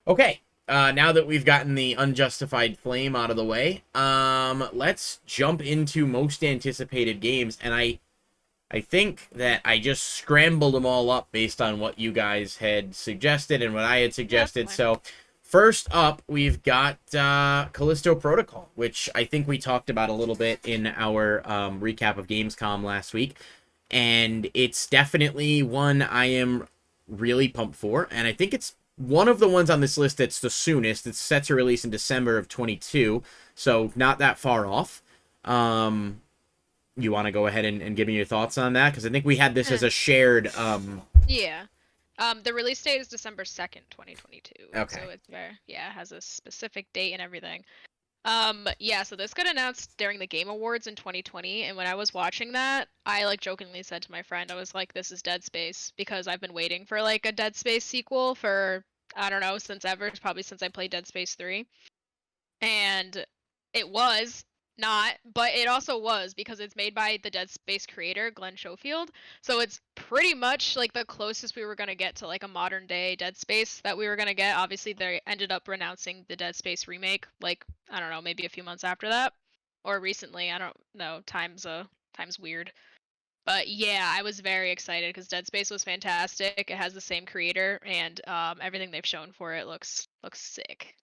Okay, now that we've gotten the unjustified flame out of the way, let's jump into most anticipated games. And I think that I just scrambled them all up based on what you guys had suggested and what I had Yeah, that's suggested. fine. So, first up, we've got Callisto Protocol, which I think we talked about a little bit in our recap of Gamescom last week. And it's definitely one I am really pumped for. And I think it's one of the ones on this list that's the soonest. It's set to release in December of 22, so not that far off. Um, you want to go ahead and give me your thoughts on that? Because I think we had this as Eh, a shared. yeah. The release date is December 2nd, 2022. So Okay. it's very, yeah, it has a specific date and everything. Yeah, so this got announced during the Game Awards in 2020, and when I was watching that, I like jokingly said to my friend, I was like, this is Dead Space, because I've been waiting for like a Dead Space sequel for, I don't know, since ever, probably since I played Dead Space 3. And it was not, but it also was because it's made by the Dead Space creator, Glenn Schofield. So it's pretty much like the closest we were going to get to like a modern day Dead Space that we were going to get. Obviously, they ended up renouncing the Dead Space remake, like, I don't know, maybe a few months after that. Or recently, I don't know. Time's weird. But yeah, I was very excited because Dead Space was fantastic. It has the same creator, and everything they've shown for it looks sick.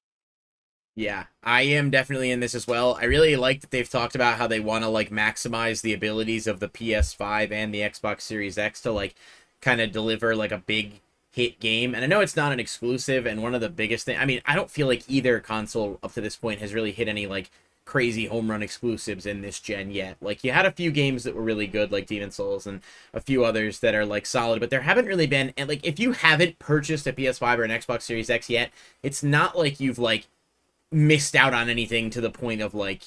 Yeah, I am definitely in this as well. I really like that they've talked about how they want to like maximize the abilities of the PS5 and the Xbox Series X to like kind of deliver like a big hit game. And I know it's not an exclusive, and one of the biggest thing, I mean, I don't feel like either console up to this point has really hit any like crazy home run exclusives in this gen yet. Like you had a few games that were really good like Demon Souls and a few others that are like solid, but there haven't really been, and like if you haven't purchased a PS5 or an Xbox Series X yet, it's not like you've like missed out on anything to the point of like,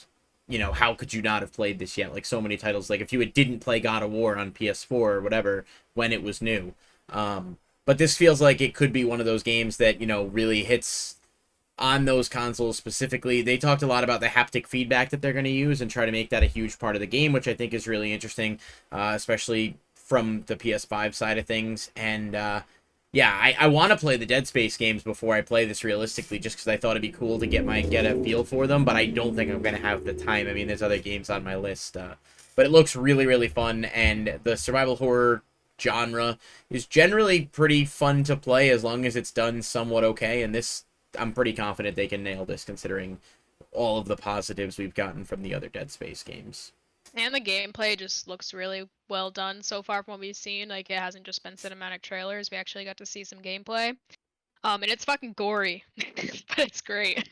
how could you not have played this yet? Like so many titles, like if you didn't play God of War on PS4 or whatever when it was new. But this feels like it could be one of those games that, really hits on those consoles specifically. They talked a lot about the haptic feedback that they're going to use and try to make that a huge part of the game, which I think is really interesting, especially from the PS5 side of things. And yeah, I want to play the Dead Space games before I play this realistically, just because I thought it'd be cool to get a feel for them. But I don't think I'm gonna have the time. I mean, there's other games on my list, but it looks really really fun, and the survival horror genre is generally pretty fun to play as long as it's done somewhat okay. And this, I'm pretty confident they can nail this, considering all of the positives we've gotten from the other Dead Space games. And the gameplay just looks really well done so far from what we've seen. Like it hasn't just been cinematic trailers. We actually got to see some gameplay. And it's fucking gory, but it's great.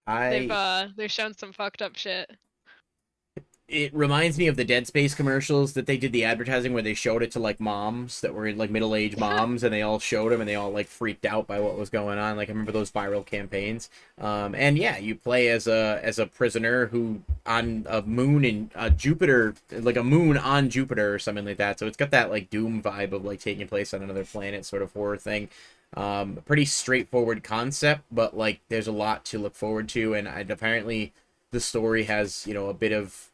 I They've shown some fucked up shit. It reminds me of the Dead Space commercials that they did the advertising where they showed it to like moms that were like middle-aged moms, and they all showed them and they all like freaked out by what was going on. Like I remember those viral campaigns. And yeah, you play as a prisoner who on a moon in Jupiter, like a moon on Jupiter or something like that. So it's got that like Doom vibe of like taking place on another planet sort of horror thing. Pretty straightforward concept, but like there's a lot to look forward to, and apparently the story has a bit of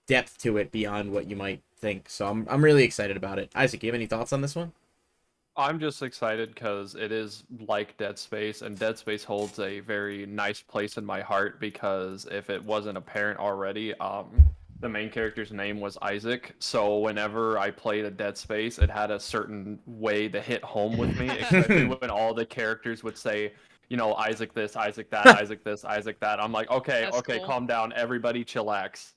depth to it beyond what you might think. So I'm really excited about it. Isaac, you have any thoughts on this one? I'm just excited because it is like Dead Space, and Dead Space holds a very nice place in my heart because if it wasn't apparent already, the main character's name was Isaac. So whenever I played a Dead Space, it had a certain way to hit home with me, especially when all the characters would say, Isaac this, Isaac that, Isaac this, Isaac that. I'm like, okay, That's okay, cool. calm down, everybody chillax.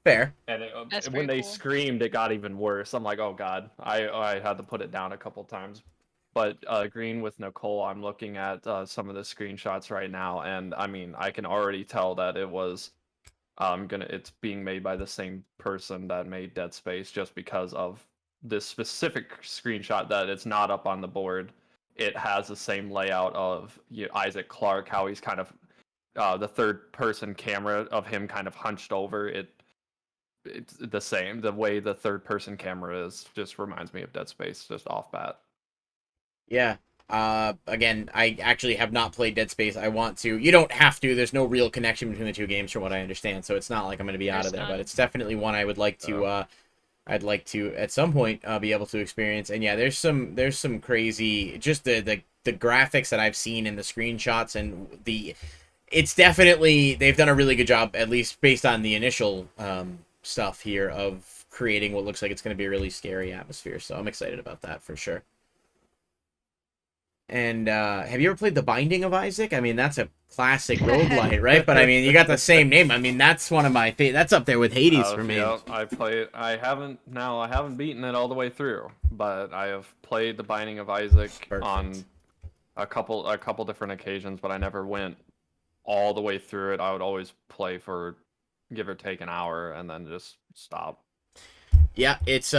Fair. And That's when pretty they cool. screamed, it got even worse. I'm like, oh god, I had to put it down a couple times. But agreeing with Nicole, I'm looking at some of the screenshots right now, and I mean, I can already tell that it's being made by the same person that made Dead Space, just because of this specific screenshot that it's not up on the board. It has the same layout of Isaac Clarke, how he's kind of the third person camera of him kind of hunched over. It's the same. The way the third person camera is just reminds me of Dead Space, just off bat. Yeah. Again, I actually have not played Dead Space. I want to. You don't have to. There's no real connection between the two games, from what I understand. So it's not like I'm going to be out of There's there. But none. it's definitely one I would like to. So I'd like to at some point be able to experience. And yeah, there's some crazy. Just the the graphics that I've seen in the screenshots and it's definitely, they've done a really good job, at least based on the initial stuff here, of creating what looks like it's going to be a really scary atmosphere. So I'm excited about that for sure. And have you ever played The Binding of Isaac? I mean, that's a classic roguelite, right? But I mean, you got the same name. I mean, that's one of my favorite. That's up there with Hades for me. Yeah, I played. I haven't beaten it all the way through, but I have played The Binding of Isaac on a couple different occasions, but I never went all the way through it. I would always play for give or take an hour and then just stop. Yeah, it's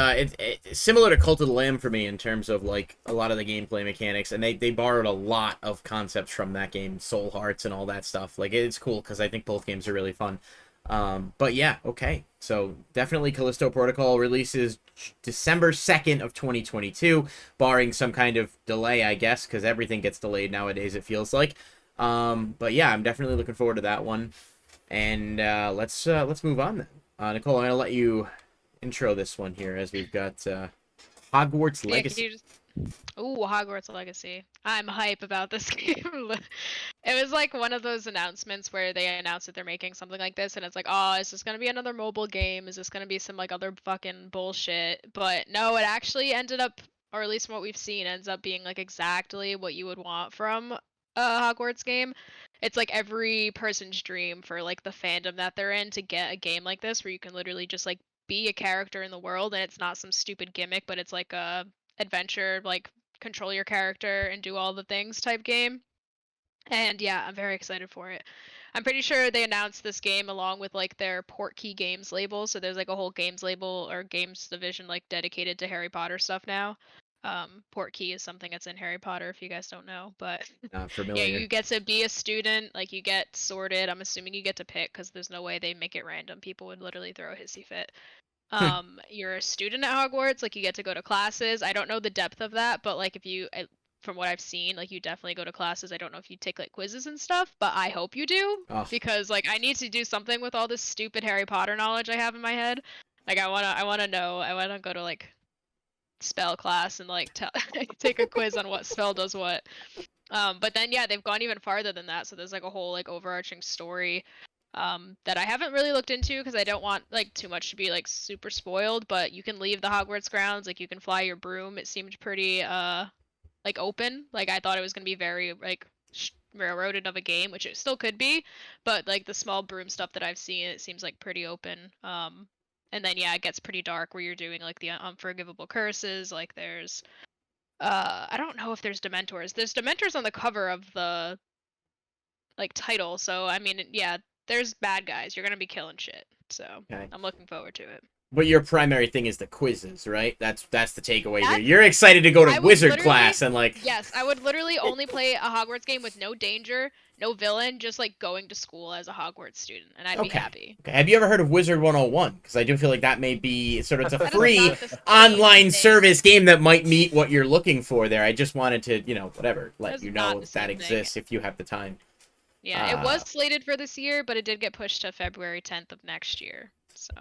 similar to Cult of the Lamb for me in terms of like a lot of the gameplay mechanics, and they borrowed a lot of concepts from that game, Soul Hearts and all that stuff. Like, it's cool because I think both games are really fun. But yeah, okay, so definitely Callisto Protocol releases December 2nd of 2022, barring some kind of delay, I guess, because everything gets delayed nowadays, it feels like. But yeah, I'm definitely looking forward to that one. And let's move on then. Nicole, I'm gonna let you intro this one here as we've got Hogwarts Legacy. Ooh, Hogwarts Legacy. I'm hype about this game. It was like one of those announcements where they announced that they're making something like this, and it's like, oh, is this gonna be another mobile game? Is this gonna be some like other fucking bullshit? But no, it actually ended up, or at least from what we've seen, ends up being like exactly what you would want from a Hogwarts game. It's like every person's dream for like the fandom that they're in to get a game like this where you can literally just like be a character in the world, and it's not some stupid gimmick, but it's like a adventure, like control your character and do all the things type game. And yeah, I'm very excited for it. I'm pretty sure they announced this game along with like their Portkey Games label, so there's like a whole games label or games division like dedicated to Harry Potter stuff now. Portkey is something that's in Harry Potter if you guys don't know, but Not yeah, familiar. you get to be a student, like you get sorted. I'm assuming you get to pick because there's no way they make it random. People would literally throw a hissy fit. You're a student at Hogwarts, like you get to go to classes. I don't know the depth of that, but like if you from what I've seen, like you definitely go to classes. I don't know if you take like quizzes and stuff, but I hope you do Oh. because like I need to do something with all this stupid Harry Potter knowledge I have in my head. Like I want to know. I want to go to like spell class and like take a quiz on what spell does what. But then yeah, they've gone even farther than that. So there's like a whole like overarching story that I haven't really looked into because I don't want like too much to be like super spoiled, but you can leave the Hogwarts grounds, like you can fly your broom. It seemed pretty like open. Like I thought it was gonna be very like railroaded of a game, which it still could be, but like the small broom stuff that I've seen, it seems like pretty open. And then yeah, it gets pretty dark where you're doing like the unforgivable curses. Like there's I don't know if there's Dementors. There's Dementors on the cover of the like title, so I mean yeah, there's bad guys. You're gonna be killing shit. So Okay. I'm looking forward to it. But your primary thing is the quizzes, right? That's the takeaway here. You're excited to go to wizard class and like. Yes, I would literally only play a Hogwarts game with no danger, no villain, just like going to school as a Hogwarts student, and I'd be happy. Okay. Have you ever heard of Wizard 101? Because I do feel like that may be sort of, it's a That is free about the same online thing. service game that might meet what you're looking for there. I just wanted to, you know, whatever, let That's you not know the if that same exists thing. if you have the time. Yeah, it was slated for this year, but it did get pushed to February 10th of next year. So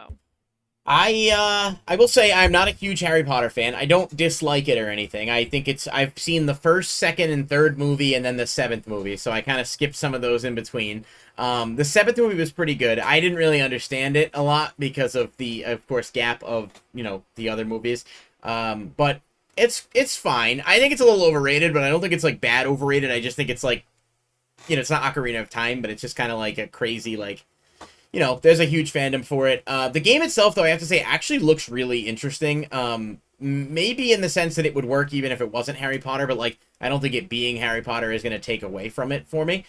I will say I'm not a huge Harry Potter fan. I don't dislike it or anything. I think I've seen the first, second, and third movie and then the seventh movie, so I kind of skipped some of those in between. The seventh movie was pretty good. I didn't really understand it a lot because of the, of course, gap of, you know, the other movies. But it's fine. I think it's a little overrated, but I don't think it's like bad overrated. I just think it's like, you know, it's not Ocarina of Time, but it's just kind of like a crazy, like, you know, there's a huge fandom for it. The game itself, though, I have to say, actually looks really interesting. Maybe in the sense that it would work even if it wasn't Harry Potter, but, like, I don't think it being Harry Potter is going to take away from it for me.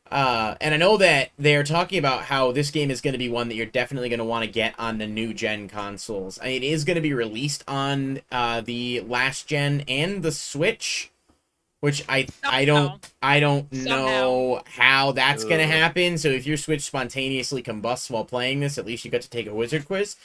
And I know that they're talking about how this game is going to be one that you're definitely going to want to get on the new gen consoles. It is going to be released on the last gen and the Switch, which I don't know how that's gonna happen. So if your Switch spontaneously combusts while playing this, at least you got to take a wizard quiz.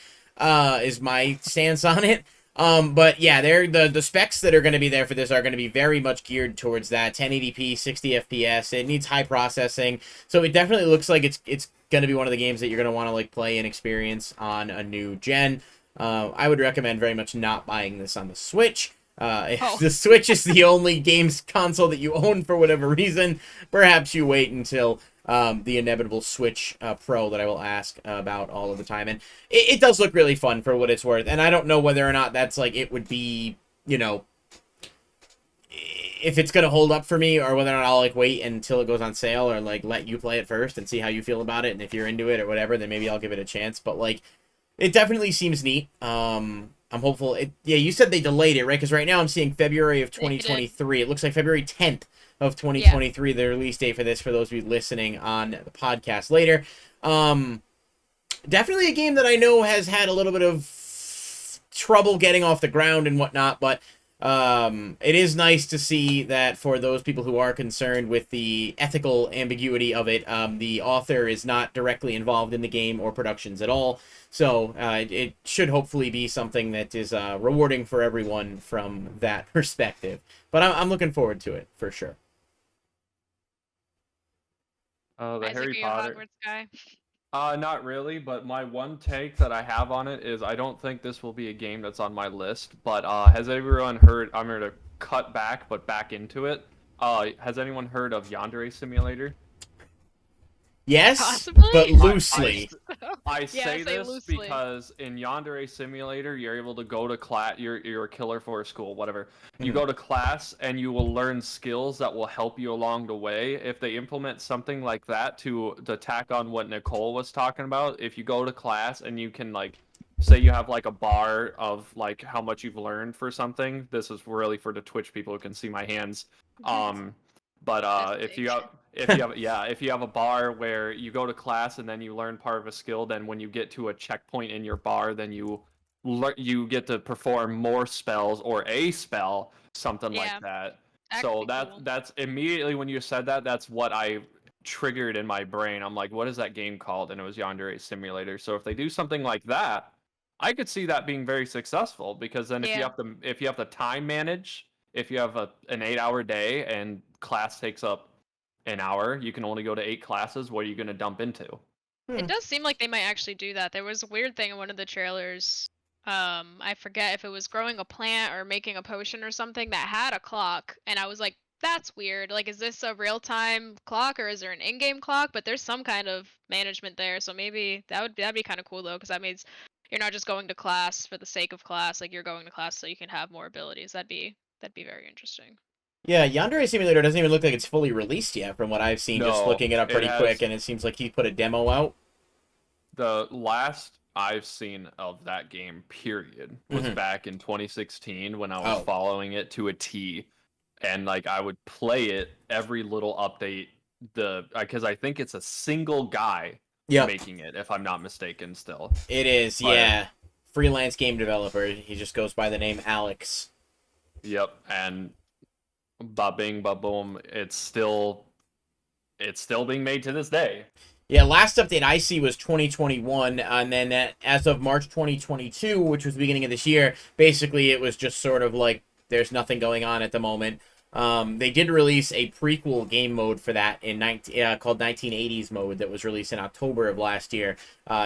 Is my stance on it. But yeah, the specs that are going to be there for this are going to be very much geared towards that 1080p, 60 FPS. It needs high processing, so it definitely looks like it's going to be one of the games that you're going to want to like play and experience on a new gen. I would recommend very much not buying this on the Switch. If Oh. the Switch is the only games console that you own for whatever reason, perhaps you wait until the inevitable Switch Pro that I will ask about all of the time. And it does look really fun for what it's worth. And I don't know whether or not that's like it would be, you know, if it's gonna hold up for me, or whether or not I'll like wait until it goes on sale, or like let you play it first and see how you feel about it. And if you're into it or whatever, then maybe I'll give it a chance. But like, it definitely seems neat. I'm hopeful. Yeah, you said they delayed it, right? Because right now I'm seeing February of 2023. It looks like February 10th of 2023, the release date for this, for those of you listening on the podcast later. Definitely a game that I know has had a little bit of trouble getting off the ground and whatnot, but it is nice to see that for those people who are concerned with the ethical ambiguity of it, the author is not directly involved in the game or productions at all. So it should hopefully be something that is rewarding for everyone from that perspective. But I'm looking forward to it for sure. The Isaac, Harry are you a Potter. Hogwarts guy? Not really, but my one take that I have on it is I don't think this will be a game that's on my list. But has everyone heard? I'm going to cut back, but back into it. Has anyone heard of Yandere Simulator? Yes, Possibly? but loosely. I Yeah, say this loosely. because in Yandere Simulator, you're able to go to class. You're a killer for a school, whatever. You go to class and you will learn skills that will help you along the way. If they implement something like that to tack on what Nicole was talking about, if you go to class and you can like say you have like a bar of like how much you've learned for something. This is really for the Twitch people who can see my hands. But That's if big. you have if you have a bar where you go to class and then you learn part of a skill, then when you get to a checkpoint in your bar, then you get to perform more spells or a spell, something Yeah, like that. that So could be cool. that's immediately when you said that, that's what I triggered in my brain. I'm like, what is that game called? And it was Yandere Simulator. So if they do something like that, I could see that being very successful, because then Yeah. if you have to time manage, if you have an 8-hour day and class takes up an hour, you can only go to 8 classes. What are you going to dump into? It does seem like they might actually do that. There was a weird thing in one of the trailers. I forget if it was growing a plant or making a potion or something that had a clock, and I was like, that's weird. Like, is this a real-time clock or is there an in-game clock? But there's some kind of management there, so maybe that'd be kind of cool though, because that means you're not just going to class for the sake of class. Like, you're going to class so you can have more abilities. That'd be very interesting. Yeah, Yandere Simulator doesn't even look like it's fully released yet from what I've seen, just No, looking it up it pretty has- quick, and it seems like he put a demo out. The last I've seen of that game, period, was Mhm. back in 2016 when I was Oh. following it to a T, and like I would play it every little update. Because I think it's a single guy Yep, making it, if I'm not mistaken. Still, it is, But- yeah. Freelance game developer. He just goes by the name Alex. yep, and ba bing ba boom, it's still being made to this day. Yeah, last update I see was 2021, and then as of March 2022, which was the beginning of this year, basically it was just sort of like there's nothing going on at the moment. They did release a prequel game mode for that called 1980s mode that was released in October of last year.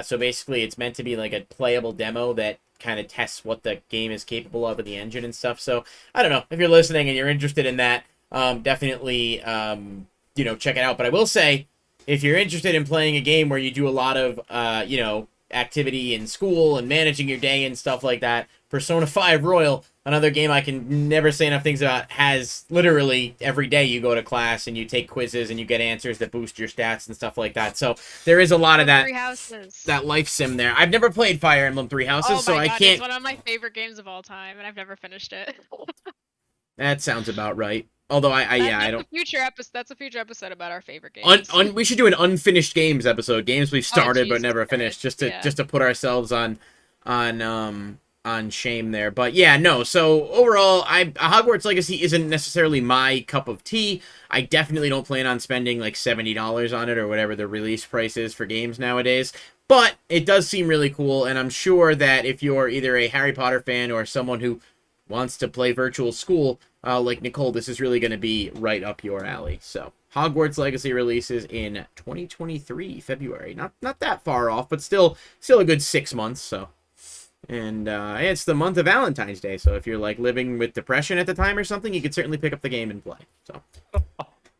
So basically it's meant to be like a playable demo that kind of tests what the game is capable of in the engine and stuff. So I don't know, if you're listening and you're interested in that, definitely check it out. But I will say, if you're interested in playing a game where you do a lot of activity in school and managing your day and stuff like that, Persona 5 Royal, another game I can never say enough things about, has literally every day you go to class and you take quizzes and you get answers that boost your stats and stuff like that. So there is a lot of Three Houses. that life sim there. I've never played Fire Emblem Three Houses, so I God, can't. It's one of my favorite games of all time, and I've never finished it. That sounds about right. Although I don't. That's a future episode about our favorite games. We should do an unfinished games episode. Games we've started but Jesus never Christ, finished, just yeah. to put ourselves on shame there. But yeah, no. So overall, Hogwarts Legacy isn't necessarily my cup of tea. I definitely don't plan on spending like $70 on it or whatever the release price is for games nowadays. But it does seem really cool, and I'm sure that if you're either a Harry Potter fan or someone who wants to play virtual school, like Nicole, this is really going to be right up your alley. So, Hogwarts Legacy releases in 2023, February. Not that far off, but still a good 6 months, so. And it's the month of Valentine's Day, so if you're like living with depression at the time or something, you could certainly pick up the game and play. So,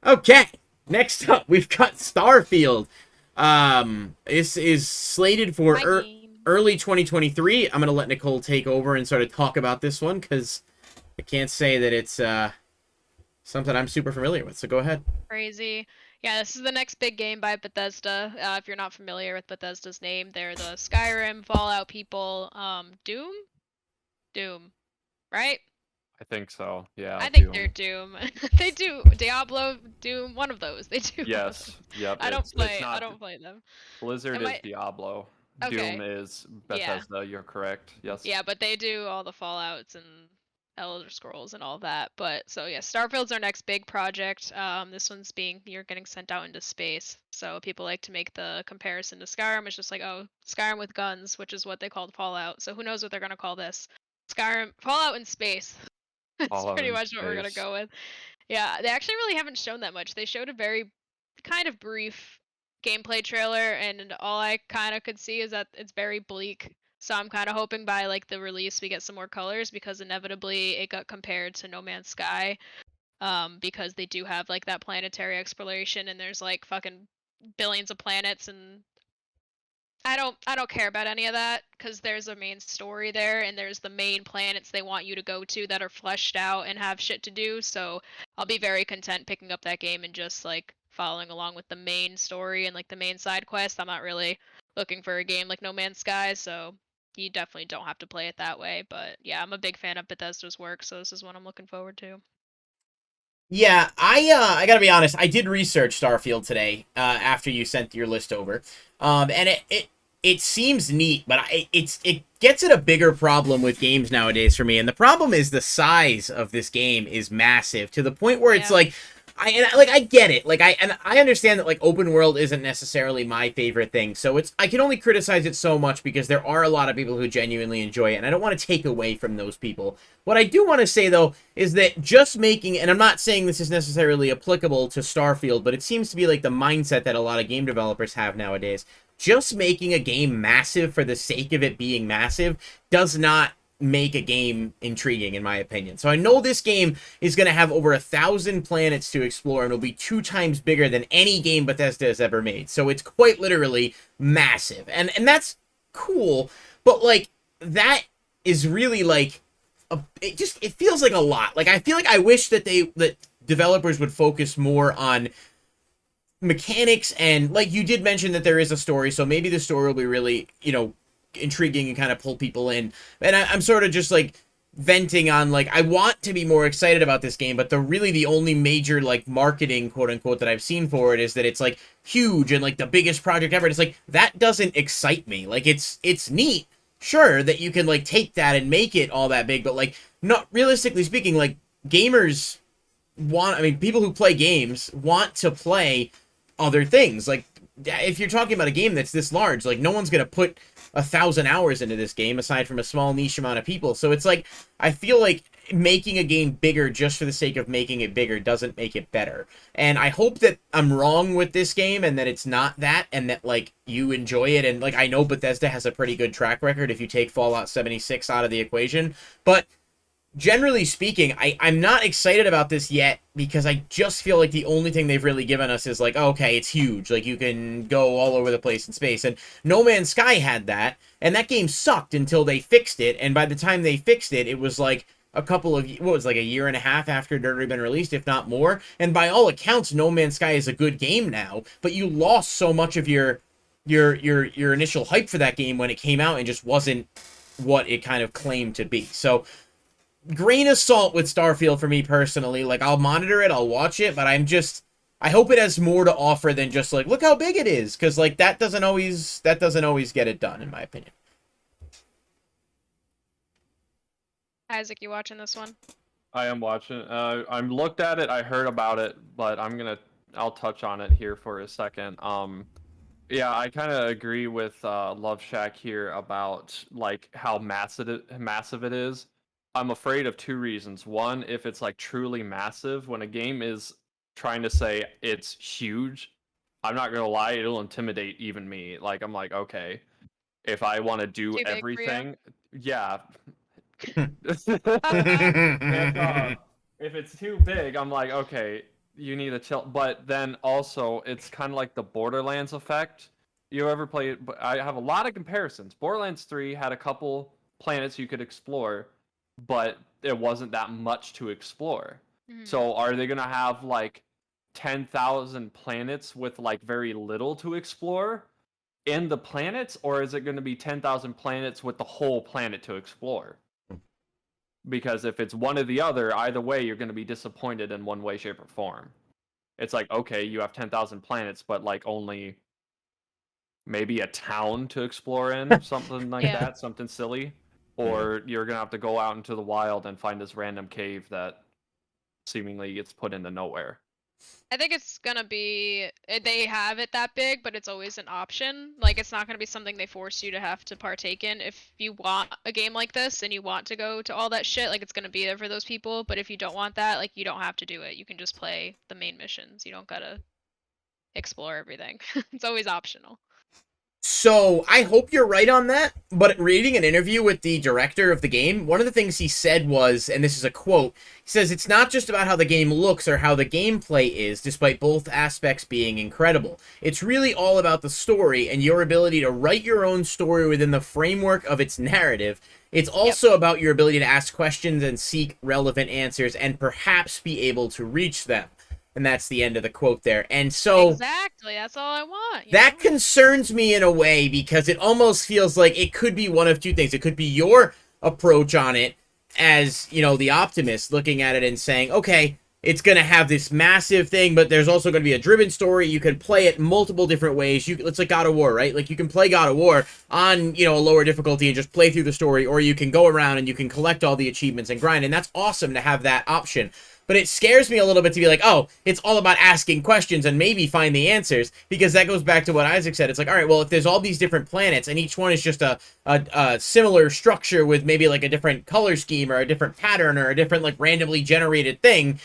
okay, next up we've got Starfield. This is slated for My game. early 2023. I'm gonna let Nicole take over and sort of talk about this one because I can't say that it's something I'm super familiar with. So go ahead. Crazy. Yeah, this is the next big game by Bethesda. If you're not familiar with Bethesda's name, they're the Skyrim, Fallout people. Doom? Doom, right? I think so. Yeah. I think Doom. they're Doom. They do Diablo, Doom, one of those. They do. Yes. Yep. I don't It's play. not I don't play them. Blizzard Am is I- Diablo. Okay. Doom is Yeah. Bethesda. You're correct. Yes. Yeah, but they do all the Fallouts and Elder Scrolls and all that. But so yeah, Starfield's our next big project. This one's you're getting sent out into space. So people like to make the comparison to Skyrim. It's just like, oh, Skyrim with guns, which is what they called Fallout. So who knows what they're gonna call this? Skyrim, Fallout in space. That's Fallout pretty in much what we're gonna space. go with. Yeah, they actually really haven't shown that much. They showed a very kind of brief gameplay trailer, and all I kind of could see is that it's very bleak. So I'm kind of hoping by like the release we get some more colors because inevitably it got compared to No Man's Sky. Because they do have like that planetary exploration and there's like fucking billions of planets and I don't care about any of that because there's a main story there and there's the main planets they want you to go to that are fleshed out and have shit to do. So I'll be very content picking up that game and just like following along with the main story and like the main side quest. I'm not really looking for a game like No Man's Sky, so you definitely don't have to play it that way. But yeah, I'm a big fan of Bethesda's work, so this is one I'm looking forward to. Yeah, I gotta be honest. I did research Starfield today after you sent your list over, and it seems neat, but it gets at a bigger problem with games nowadays for me, and the problem is the size of this game is massive to the point where it's Yeah. like. I get it. I understand that like open world isn't necessarily my favorite thing. So I can only criticize it so much because there are a lot of people who genuinely enjoy it and I don't want to take away from those people. What I do want to say though is that just making, and I'm not saying this is necessarily applicable to Starfield, but it seems to be like the mindset that a lot of game developers have nowadays. Just making a game massive for the sake of it being massive does not make a game intriguing in my opinion. So I know this game is going to have over 1,000 planets to explore and it'll be 2 times bigger than any game Bethesda has ever made. So it's quite literally massive. And that's cool, but like that is really like it feels like a lot. Like I feel like I wish that that developers would focus more on mechanics and like you did mention that there is a story, so maybe the story will be really, intriguing and kind of pull people in. And I'm sort of just like venting on like I want to be more excited about this game, but the only major like marketing quote unquote that I've seen for it is that it's like huge and like the biggest project ever. It's like that doesn't excite me. Like it's neat, sure, that you can like take that and make it all that big, but like not realistically speaking, like gamers people who play games want to play other things. Like if you're talking about a game that's this large, like no one's gonna put 1,000 hours into this game aside from a small niche amount of people. So it's like I feel like making a game bigger just for the sake of making it bigger doesn't make it better. And I hope that I'm wrong with this game and that it's not that and that like you enjoy it. And like I know Bethesda has a pretty good track record if you take Fallout 76 out of the equation, but generally speaking, I'm not excited about this yet because I just feel like the only thing they've really given us is like, okay, it's huge. Like, you can go all over the place in space. And No Man's Sky had that, and that game sucked until they fixed it. And by the time they fixed it, it was like like a year and a half after it had already been released, if not more. And by all accounts, No Man's Sky is a good game now, but you lost so much of your initial hype for that game when it came out and just wasn't what it kind of claimed to be. So grain of salt with Starfield for me personally. Like, I'll monitor it, I'll watch it, but I hope it has more to offer than just like, look how big it is, because like that doesn't always get it done, in my opinion. Isaac, you watching this one? I am watching. I'm looked at it. I heard about it, but I'll touch on it here for a second. Yeah, I kind of agree with Loveshack here about like how massive it is. I'm afraid of 2 reasons. One, if it's like truly massive, when a game is trying to say it's huge, I'm not gonna lie, it'll intimidate even me. Like I'm like, okay, if I want to do Too big for you? everything, yeah. if, Yeah. if it's too big, I'm like, okay, you need to chill. But then also, it's kind of like the Borderlands effect. You ever play it? I have a lot of comparisons. Borderlands 3 had a couple planets you could explore, but it wasn't that much to explore. Mhm. So are they gonna have like 10,000 planets with like very little to explore in the planets, or is it going to be 10,000 planets with the whole planet to explore? Because if it's one or the other, either way, you're going to be disappointed in one way, shape, or form. It's like, okay, you have 10,000 planets, but like only maybe a town to explore in, something like Yeah. that, something silly. Or you're going to have to go out into the wild and find this random cave that seemingly gets put into nowhere. I think it's gonna be they have it that big, but it's always an option. Like it's not gonna be something they force you to have to partake in. If you want a game like this and you want to go to all that shit, like it's gonna be there for those people. But if you don't want that, like you don't have to do it. You can just play the main missions. You don't gotta explore everything. It's always optional. So I hope you're right on that, but reading an interview with the director of the game, one of the things he said was, and this is a quote, he says, "It's not just about how the game looks or how the gameplay is, despite both aspects being incredible. It's really all about the story and your ability to write your own story within the framework of its narrative. It's also about your ability to ask questions and seek relevant answers and perhaps be able to reach them." And that's the end of the quote there. And so Exactly, that's all I want. that concerns me in a way because it almost feels like it could be one of two things. It could be your approach on it as, you know, the optimist looking at it and saying, okay, it's going to have this massive thing, but there's also going to be a driven story. You can play it multiple different ways. It's like God of War, right? Like you can play God of War on, you know, a lower difficulty and just play through the story, or you can go around and you can collect all the achievements and grind. And that's awesome to have that option. But it scares me a little bit to be like, oh, it's all about asking questions and maybe find the answers, because that goes back to what Isaac said. It's like, all right, well, if there's all these different planets and each one is just a similar structure with maybe like a different color scheme or a different pattern or a different like randomly generated thing,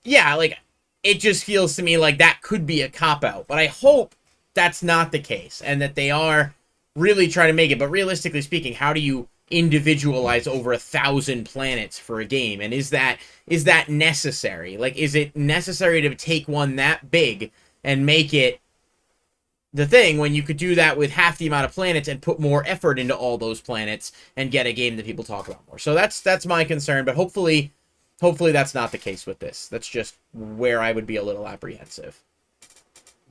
yeah, like it just feels to me like that could be a cop-out. But I hope that's not the case and that they are really trying to make it. But realistically speaking, how do you individualize over 1,000 planets for a game? And is that necessary? Like, is it necessary to take one that big and make it the thing when you could do that with half the amount of planets and put more effort into all those planets and get a game that people talk about more? So that's my concern, but hopefully that's not the case with this. That's just where I would be a little apprehensive.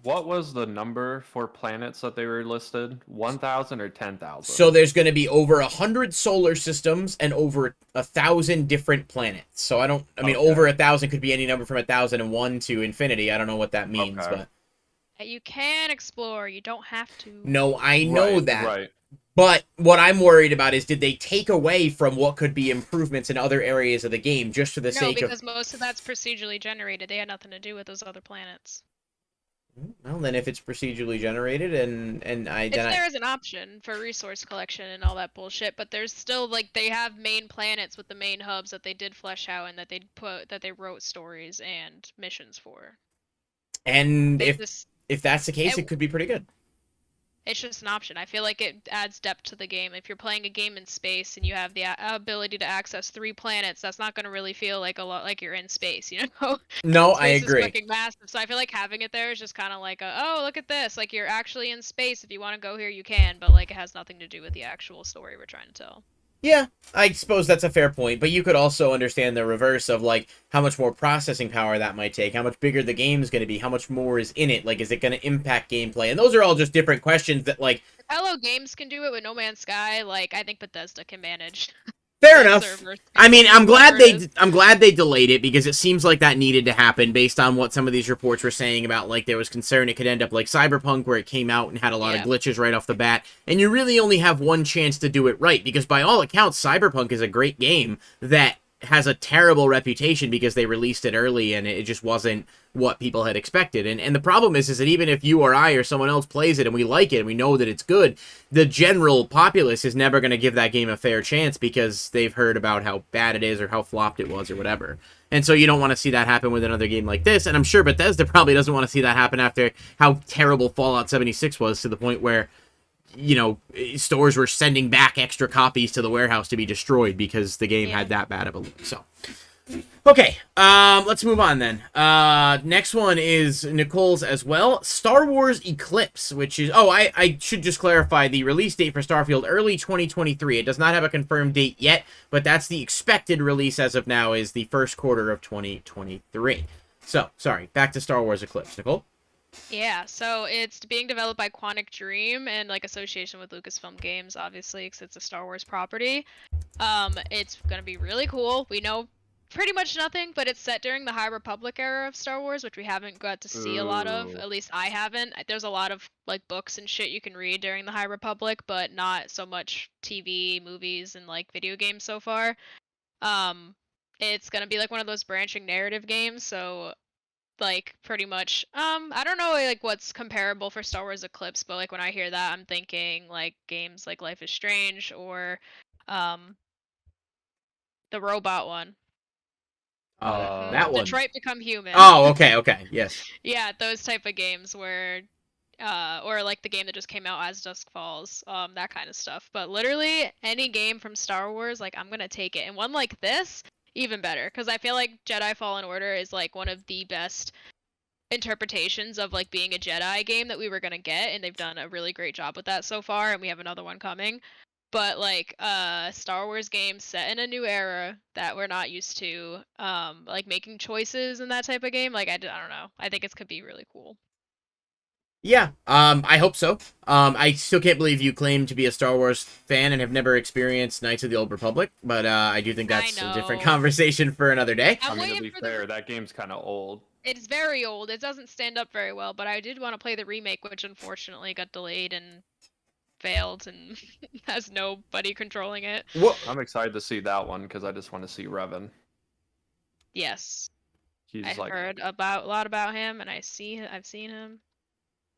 What was the number for planets that they were listed? 1,000 or 10,000? So there's going to be over 100 solar systems and over 1,000 different planets. So I mean, over 1,000 could be any number from 1,001 to infinity. I don't know what that means, but you can explore. You don't have to. No, I know that. Right. But what I'm worried about is, did they take away from what could be improvements in other areas of the game just for the sake of... No, because most of that's procedurally generated. They had nothing to do with those other planets. Well, then if it's procedurally generated There is an option for resource collection and all that bullshit, but there's still like they have main planets with the main hubs that they did flesh out and that they wrote stories and missions for. And if that's the case, it could be pretty good. It's just an option. I feel like it adds depth to the game. If you're playing a game in space and you have the ability to access 3 planets, that's not going to really feel like a lot like you're in space, you know? No, Space I agree. is fucking massive, so I feel like having it there is just kind of like oh, look at this. Like you're actually in space. If you want to go here, you can, but like it has nothing to do with the actual story we're trying to tell. Yeah, I suppose that's a fair point, but you could also understand the reverse of, like, how much more processing power that might take, how much bigger the game's going to be, how much more is in it, like, is it going to impact gameplay? And those are all just different questions that, like... If Hello Games can do it with No Man's Sky, like, I think Bethesda can manage. Fair enough. I mean, I'm glad they delayed it, because it seems like that needed to happen based on what some of these reports were saying about, like, there was concern it could end up like Cyberpunk, where it came out and had a lot of glitches right off the bat, and you really only have one chance to do it right, because by all accounts, Cyberpunk is a great game that has a terrible reputation because they released it early and it just wasn't what people had expected. And the problem is that even if you or I or someone else plays it and we like it and we know that it's good, the general populace is never going to give that game a fair chance because they've heard about how bad it is or how flopped it was or whatever. And so you don't want to see that happen with another game like this. And I'm sure Bethesda probably doesn't want to see that happen after how terrible Fallout 76 was, to the point where stores were sending back extra copies to the warehouse to be destroyed because the game had that bad of a leak. So, okay, let's move on then. Next one is Nicole's as well. Star Wars Eclipse, which is... Oh, I should just clarify the release date for Starfield, early 2023. It does not have a confirmed date yet, but that's the expected release as of now, is the first quarter of 2023. So, sorry, back to Star Wars Eclipse. Nicole? Yeah, so it's being developed by Quantic Dream and like association with Lucasfilm Games, obviously, because it's a Star Wars property. It's gonna be really cool. We know pretty much nothing, but it's set during the High Republic era of Star Wars, which we haven't got to see a lot of. Ooh. At least I haven't. There's a lot of like books and shit you can read during the High Republic, but not so much TV, movies, and like video games so far. It's gonna be like one of those branching narrative games, so like pretty much I don't know like what's comparable for Star Wars Eclipse, but like when I hear that I'm thinking like games like Life is Strange or um the robot one. That one. Detroit Become Human. Oh, okay, yes. Yeah, those type of games where or like the game that just came out, As Dusk Falls, that kind of stuff. But literally any game from Star Wars, like I'm gonna take it. And one like this, even better, because I feel like Jedi Fallen Order is like one of the best interpretations of like being a Jedi game that we were gonna get, and they've done a really great job with that so far, and we have another one coming. But like Star Wars games set in a new era that we're not used to, like making choices in that type of game, like I don't know. I think it could be really cool. Yeah, I hope so. I still can't believe you claim to be a Star Wars fan and have never experienced Knights of the Old Republic, but I do think that's a different conversation for another day. I'm I mean, to waiting be for fair, that game's kind of old. It's very old. It doesn't stand up very well, but I did want to play the remake, which unfortunately got delayed and failed and has nobody controlling it. What? I'm excited to see that one because I just want to see Revan. Yes, He's I've like, heard a lot about him, and I've seen him.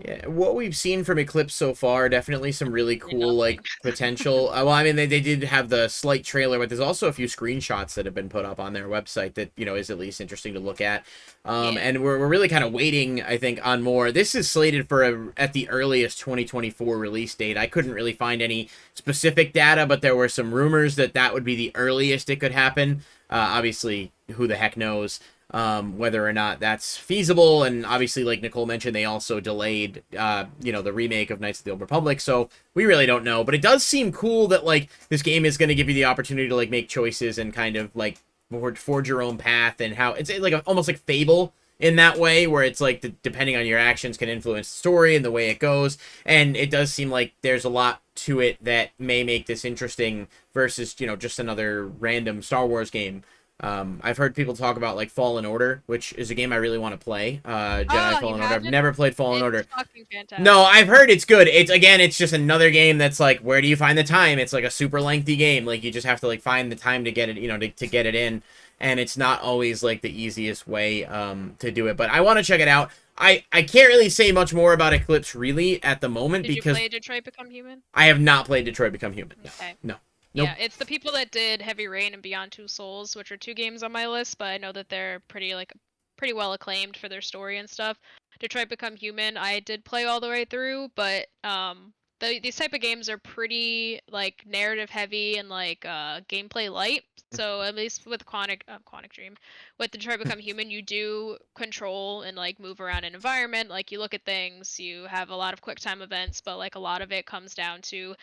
Yeah, what we've seen from Eclipse so far, definitely some really cool, like, potential. Well, I mean, they did have the slight trailer, but there's also a few screenshots that have been put up on their website that, is at least interesting to look at. And we're really kind of waiting, I think, on more. This is slated for at the earliest 2024 release date. I couldn't really find any specific data, but there were some rumors that would be the earliest it could happen. Obviously, who the heck knows? Whether or not that's feasible, and obviously, like Nicole mentioned, they also delayed, the remake of Knights of the Old Republic, so we really don't know, but it does seem cool that, like, this game is going to give you the opportunity to, like, make choices and kind of, like, forge your own path, and how it's like almost like Fable in that way, where it's like depending on your actions can influence the story and the way it goes, and it does seem like there's a lot to it that may make this interesting versus, just another random Star Wars game. I've heard people talk about like Fallen Order, which is a game I really want to play. Jedi Fallen Order. I've never played Fallen Order. Fucking fantastic. No, I've heard it's good. It's just another game that's like, where do you find the time? It's like a super lengthy game. Like you just have to like find the time to get it, to get it in, and it's not always like the easiest way to do it. But I want to check it out. I can't really say much more about Eclipse really at the moment because Did you play Detroit Become Human? I have not played Detroit Become Human. No. Okay. No. Nope. Yeah, it's the people that did Heavy Rain and Beyond Two Souls, which are two games on my list, but I know that they're pretty well acclaimed for their story and stuff. Detroit Become Human, I did play all the way through, but these type of games are pretty like narrative heavy and like gameplay light. So at least with Quantic Dream, with Detroit Become Human, you do control and like move around an environment. Like you look at things, you have a lot of quick time events, but like a lot of it comes down to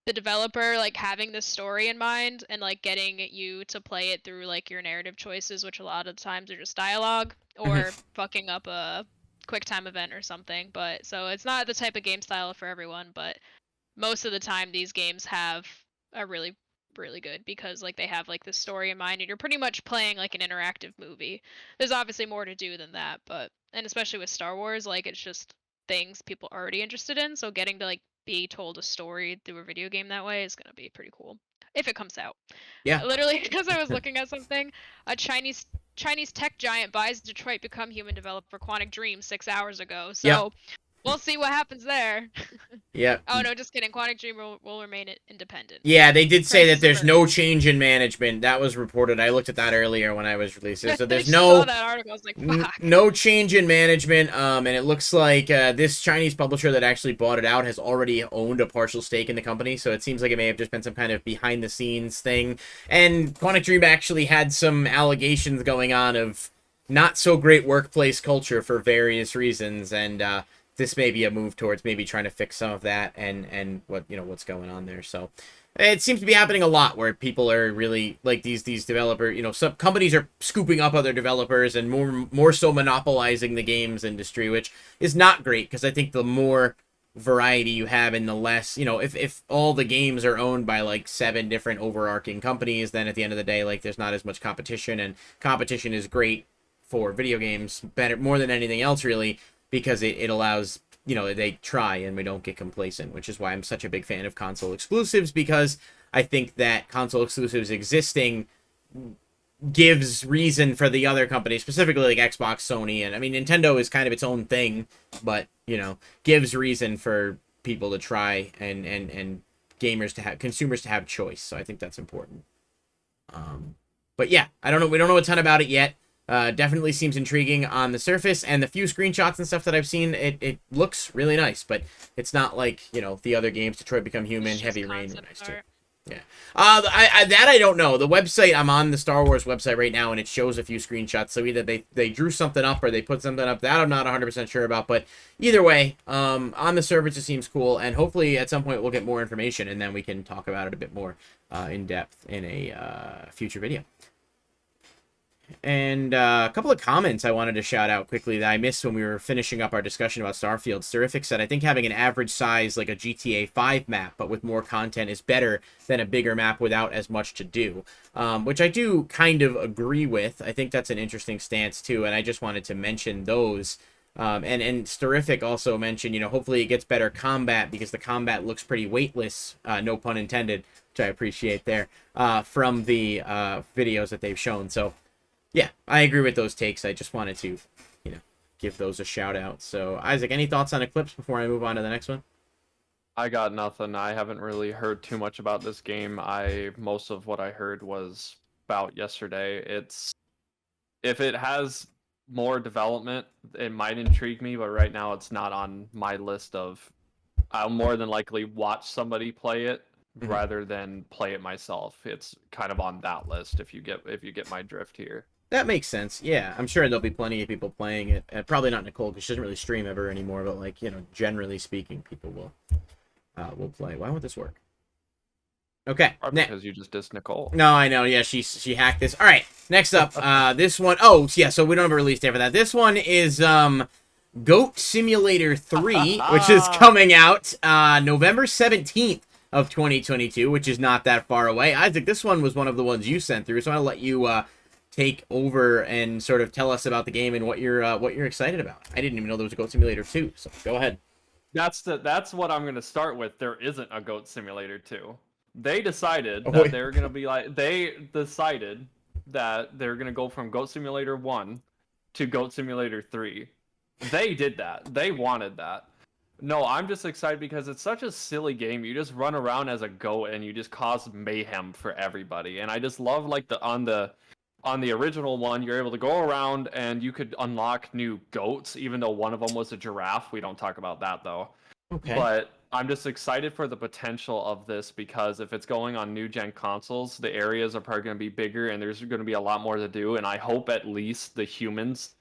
the developer like having this story in mind and like getting you to play it through like your narrative choices, which a lot of times are just dialogue or fucking up a quick time event or something. But so it's not the type of game style for everyone, but most of the time these games have a really good because like they have like the story in mind and you're pretty much playing like an interactive movie. There's obviously more to do than that, but and especially with Star Wars, like it's just things people are already interested in, so getting to like be told a story through a video game that way is going to be pretty cool if it comes out. Yeah. Literally, because I was looking at something, a Chinese tech giant buys Detroit Become Human developer Quantic Dream 6 hours ago. So We'll see what happens there. Yep. Oh no, just kidding. Quantic Dream will remain independent. Yeah, they did say that Crisis there's no averted. change in management. That was reported. I looked at that earlier when I was releasing. So I there's saw no that article. I was like, fuck. no change in management. And it looks like this Chinese publisher that actually bought it out has already owned a partial stake in the company. So it seems like it may have just been some kind of behind the scenes thing. And Quantic Dream actually had some allegations going on of not so great workplace culture for various reasons. And this may be a move towards maybe trying to fix some of that and what what's going on there. So it seems to be happening a lot where people are really like these developer, some companies are scooping up other developers and more so monopolizing the games industry, which is not great because I think the more variety you have and the less, if all the games are owned by like 7 different overarching companies, then at the end of the day, like there's not as much competition, and competition is great for video games better more than anything else really, because it allows they try and we don't get complacent, which is why I'm such a big fan of console exclusives, because I think that console exclusives existing gives reason for the other companies, specifically like Xbox, Sony, and I mean Nintendo is kind of its own thing, but gives reason for people to try and gamers to have consumers to have choice. So I think that's important. But yeah, I don't know. We don't know a ton about it yet. Definitely seems intriguing on the surface, and the few screenshots and stuff that I've seen, it looks really nice, but it's not like, the other games, Detroit Become Human, Heavy Rain were nice too. Yeah. I don't know. The website, I'm on the Star Wars website right now, and it shows a few screenshots, so either they drew something up or they put something up that I'm not 100% sure about, but either way, on the surface it seems cool, and hopefully at some point we'll get more information, and then we can talk about it a bit more in depth in a future video. And a couple of comments I wanted to shout out quickly that I missed when we were finishing up our discussion about Starfield. Sterific said, I think having an average size like a GTA 5 map, but with more content is better than a bigger map without as much to do, which I do kind of agree with. I think that's an interesting stance too, and I just wanted to mention those. And Sterific also mentioned, hopefully it gets better combat, because the combat looks pretty weightless, no pun intended, which I appreciate there, from the videos that they've shown. So yeah, I agree with those takes. I just wanted to, give those a shout out. So, Isaac, any thoughts on Eclipse before I move on to the next one? I got nothing. I haven't really heard too much about this game. Most of what I heard was about yesterday. If it has more development, it might intrigue me, but right now it's not on my list of. I'll more than likely watch somebody play it rather than play it myself. It's kind of on that list if you get my drift here. That makes sense. Yeah, I'm sure there'll be plenty of people playing it. Probably not Nicole, because she doesn't really stream ever anymore. But like, generally speaking, people will play. Why won't this work? Okay. Probably because you just dissed Nicole. No, I know. Yeah, she hacked this. All right. Next up, this one. Oh, yeah. So we don't have a release date for that. This one is Goat Simulator 3, which is coming out November 17th of 2022, which is not that far away. Isaac, this one was one of the ones you sent through, so I'll let you take over and sort of tell us about the game and what you're excited about. I didn't even know there was a Goat Simulator 2, so go ahead. That's what I'm going to start with. There isn't a Goat Simulator 2. They decided that they're going to be like, they decided that they're going to go from Goat Simulator 1 to Goat Simulator 3. They did that. They wanted that. No, I'm just excited because it's such a silly game. You just run around as a goat and you just cause mayhem for everybody. And I just love like on the original one, you're able to go around and you could unlock new goats, even though one of them was a giraffe. We don't talk about that though. Okay. But I'm just excited for the potential of this, because if it's going on new gen consoles, the areas are probably going to be bigger and there's going to be a lot more to do. And I hope at least the humans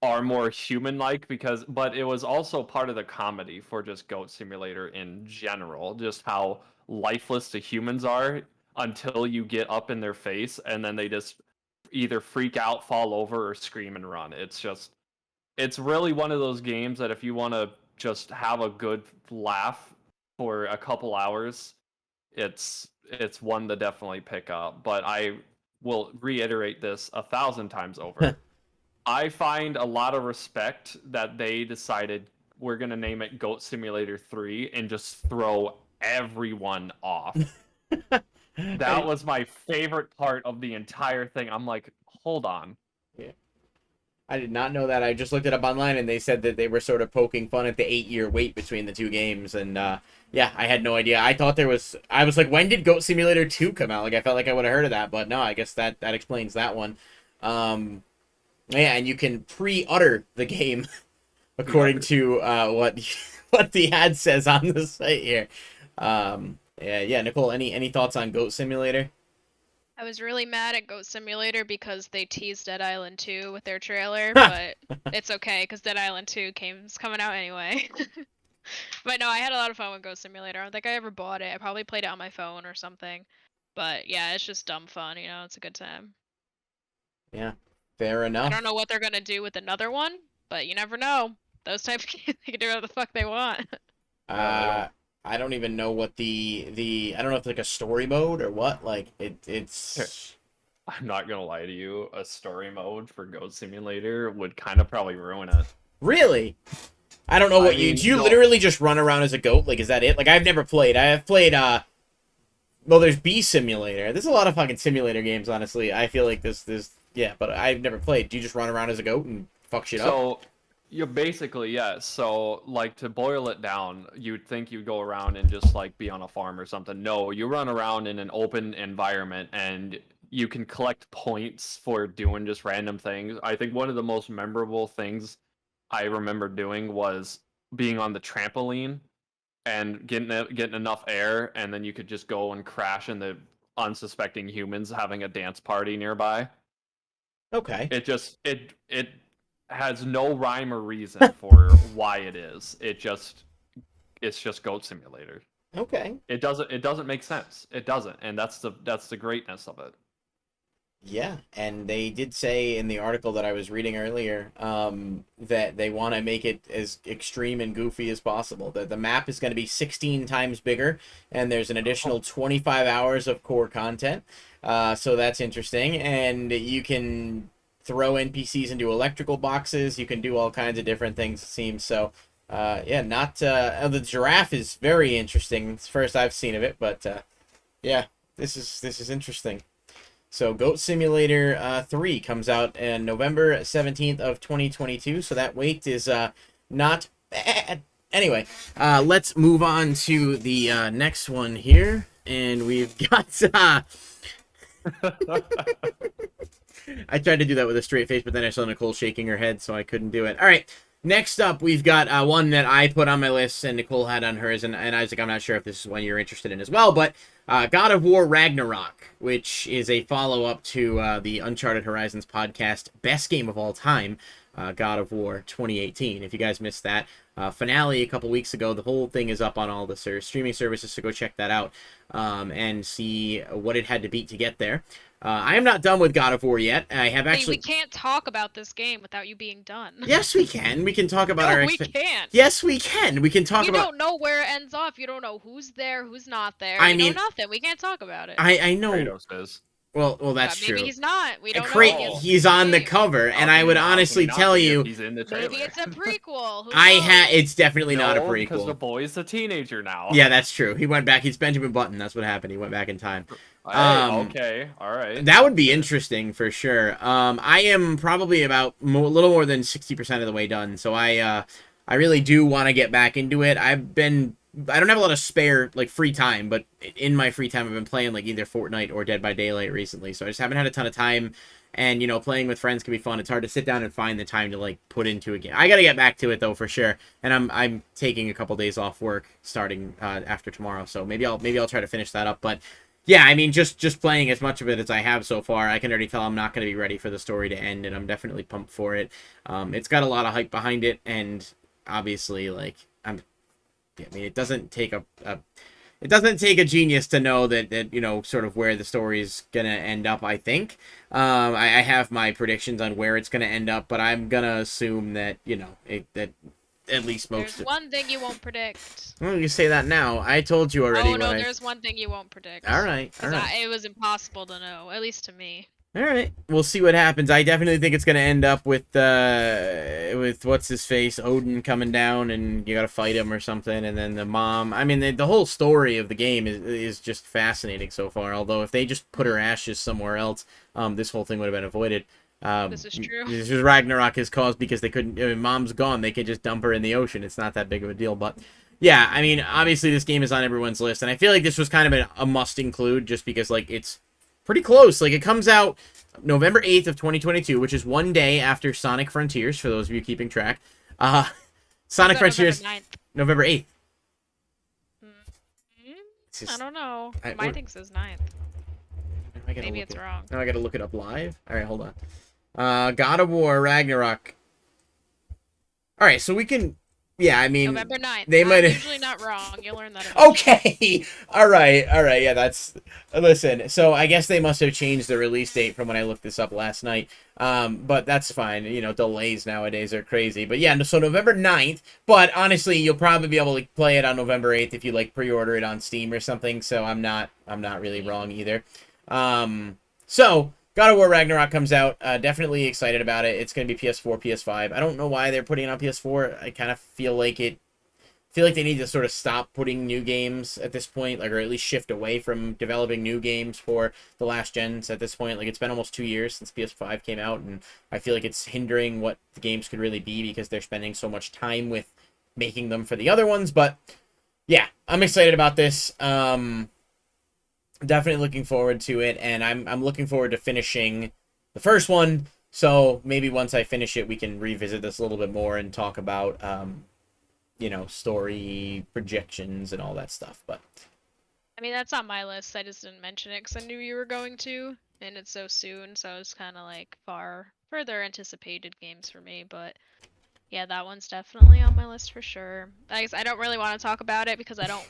are more human-like, but it was also part of the comedy for just Goat Simulator in general, just how lifeless the humans are until you get up in their face and then they just either freak out, fall over, or scream and run. It's really one of those games that if you want to just have a good laugh for a couple hours, it's one to definitely pick up. But I will reiterate this 1,000 times over. I find a lot of respect that they decided we're going to name it Goat Simulator 3 and just throw everyone off. That was my favorite part of the entire thing. I'm like, hold on. Yeah. I did not know that. I just looked it up online, and they said that they were sort of poking fun at the 8-year wait between the two games, and yeah, I had no idea. I thought there was. I was like, when did Goat Simulator 2 come out? Like, I felt like I would have heard of that, but no, I guess that explains that one. Yeah, and you can pre-order the game according to what the ad says on the site here. Yeah, Nicole, any thoughts on Goat Simulator? I was really mad at Goat Simulator because they teased Dead Island 2 with their trailer, but it's okay because Dead Island 2 is coming out anyway. But no, I had a lot of fun with Goat Simulator. I don't think I ever bought it. I probably played it on my phone or something. But yeah, it's just dumb fun, you know, it's a good time. Yeah, fair enough. I don't know what they're gonna do with another one, but you never know. Those type of games, they can do whatever the fuck they want. I don't even know what the I don't know if it's like a story mode or what. Like it's. I'm not gonna lie to you, a story mode for Goat Simulator would kind of probably ruin it. Really? I don't know what you do. You literally just run around as a goat? Like, is that it? Like, I've never played. I have played. Well, there's Bee Simulator. There's a lot of fucking simulator games, honestly. I feel like this. Yeah, but I've never played. Do you just run around as a goat and fuck shit up? So, you basically, yeah. So, like, to boil it down, you'd think you'd go around and just, like, be on a farm or something. No, you run around in an open environment, and you can collect points for doing just random things. I think one of the most memorable things I remember doing was being on the trampoline and getting enough air, and then you could just go and crash into unsuspecting humans having a dance party nearby. Okay. It has no rhyme or reason for why it is. It's just Goat Simulator. Okay. It doesn't make sense. It doesn't, and that's the greatness of it. Yeah, and they did say in the article that I was reading earlier that they want to make it as extreme and goofy as possible. That the map is going to be 16 times bigger, and there's an additional 25 hours of core content. So that's interesting, and you can throw NPCs into electrical boxes. You can do all kinds of different things, it seems. So, yeah, the giraffe is very interesting. It's the first I've seen of it, but yeah, this is interesting. So Goat Simulator 3 comes out on November 17th of 2022. So that wait is not bad. Anyway, let's move on to the next one here, and we've got. I tried to do that with a straight face, but then I saw Nicole shaking her head, so I couldn't do it. All right. Next up, we've got one that I put on my list and Nicole had on hers, and Isaac, I'm not sure if this is one you're interested in as well, but God of War Ragnarok, which is a follow-up to the Uncharted Horizons podcast best game of all time, God of War 2018. If you guys missed that finale a couple weeks ago, the whole thing is up on all the streaming services, so go check that out and see what it had to beat to get there. I am not done with God of War yet. I have actually. We can't talk about this game without you being done. Yes, we can. We can talk about no, our. We can't. Yes, we can. We can talk about. You don't know where it ends off. You don't know who's there, who's not there. I you mean, know nothing. We can't talk about it. I know. Kratos is. Well, that's maybe true. He's not. We don't know. He's on the cover, and I would honestly tell you, he's in the trailer. Maybe it's a prequel. Who It's definitely not a prequel. Because the boy's a teenager now. Yeah, that's true. He went back. He's Benjamin Button. That's what happened. He went back in time. Okay, all right. That would be interesting for sure. I am probably about a little more than 60% of the way done, so I really do want to get back into it. I don't have a lot of spare free time, but in my free time I've been playing either Fortnite or Dead by Daylight recently, so I just haven't had a ton of time. And playing with friends can be fun. It's hard to sit down and find the time to put into a game. I gotta get back to it though for sure. And I'm taking a couple days off work starting after tomorrow, so maybe I'll try to finish that up. But yeah, I mean, just playing as much of it as I have so far, I can already tell I'm not going to be ready for the story to end, and I'm definitely pumped for it. It's got a lot of hype behind it, and obviously, it doesn't take a genius to know that sort of where the story's gonna end up. I think I have my predictions on where it's gonna end up, but I'm gonna assume that that at least most. There's one thing you won't predict. Well, you say that now. I told you already. Oh no, there's one thing you won't predict. All right. It was impossible to know, at least to me. All right, we'll see what happens. I definitely think it's gonna end up with what's his face, Odin coming down, and you gotta fight him or something, and then the mom. I mean, the whole story of the game is just fascinating so far. Although if they just put her ashes somewhere else, this whole thing would have been avoided. This is true. This is Ragnarok is caused because they couldn't. I mean, mom's gone. They could just dump her in the ocean. It's not that big of a deal. But yeah, I mean, obviously this game is on everyone's list, and I feel like this was kind of a must include just because like it's pretty close. Like it comes out November 8th of 2022, which is one day after Sonic Frontiers. For those of you keeping track, Sonic Frontiers November 8th. I don't know. My thing says 9th. Maybe it's wrong. Now I gotta look it up live. All right, hold on. God of War Ragnarok. All right, so we can. Yeah, I mean, November 9th. They might have usually not wrong. You'll learn that. Eventually. Okay. All right. Yeah, that's. Listen. So I guess they must have changed the release date from when I looked this up last night. But that's fine. You know, delays nowadays are crazy. But yeah, so November 9th. But honestly, you'll probably be able to play it on November 8th if you like pre-order it on Steam or something. So I'm not really wrong either. So God of War Ragnarok comes out. Definitely excited about it. It's going to be PS4, PS5. I don't know why they're putting it on PS4. I kind of feel like they need to sort of stop putting new games at this point, like, or at least shift away from developing new games for the last gens at this point. Like, it's been almost 2 years since PS5 came out, and I feel like it's hindering what the games could really be because they're spending so much time with making them for the other ones. But yeah, I'm excited about this. Definitely looking forward to it, and I'm looking forward to finishing the first one. So maybe once I finish it, we can revisit this a little bit more and talk about, you know, story projections and all that stuff. But I mean, that's on my list. I just didn't mention it because I knew you were going to, and it's so soon. So it's kind of like further anticipated games for me. But yeah, that one's definitely on my list for sure. I guess I don't really want to talk about it because I don't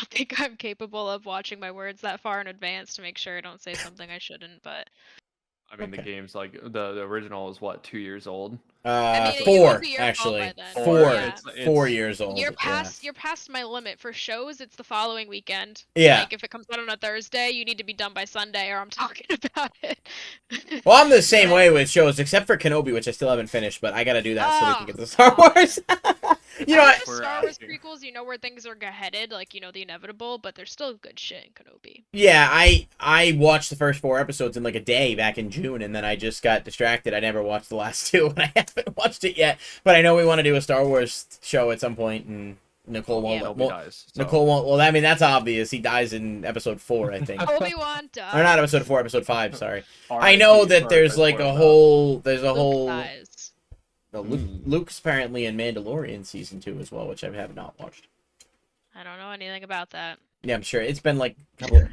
think I'm capable of watching my words that far in advance to make sure I don't say something I shouldn't, but I mean, the game's like the original is what, 2 years old? I mean, 4 actually. Four. Yeah. It's 4 years old. You're past my limit for shows. It's the following weekend. Yeah. Like if it comes out on a Thursday, you need to be done by Sunday, or I'm talking about it. Well, I'm the same way with shows, except for Kenobi, which I still haven't finished, but I gotta do that so we can get the Star Wars. You know, the Star Wars prequels, you know where things are headed, like, you know, the inevitable, but there's still good shit in Kenobi. Yeah, I watched the first 4 episodes in like a day back in June, and then I just got distracted. I never watched the last 2, and I haven't watched it yet. But I know we want to do a Star Wars show at some point, and Nicole won't. Obi dies, so. Nicole won't. Well, I mean that's obvious. He dies in episode 4, I think. Obi-Wan dies. Or not episode 4, episode 5. Sorry. I know that there's like a whole. There's a whole. Dies. Luke's apparently in Mandalorian season 2 as well, which I have not watched. I don't know anything about that. Yeah, I'm sure it's been like a couple.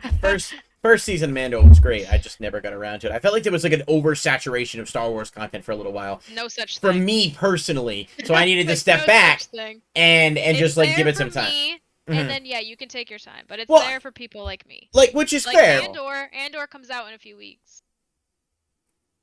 First season of Mando was great. I just never got around to it. I felt like there was like an oversaturation of Star Wars content for a little while. No such thing. For me personally, so I needed to step back and just like give it some time. And then yeah, you can take your time, but it's there for people like me. Like, which is like fair. Andor comes out in a few weeks.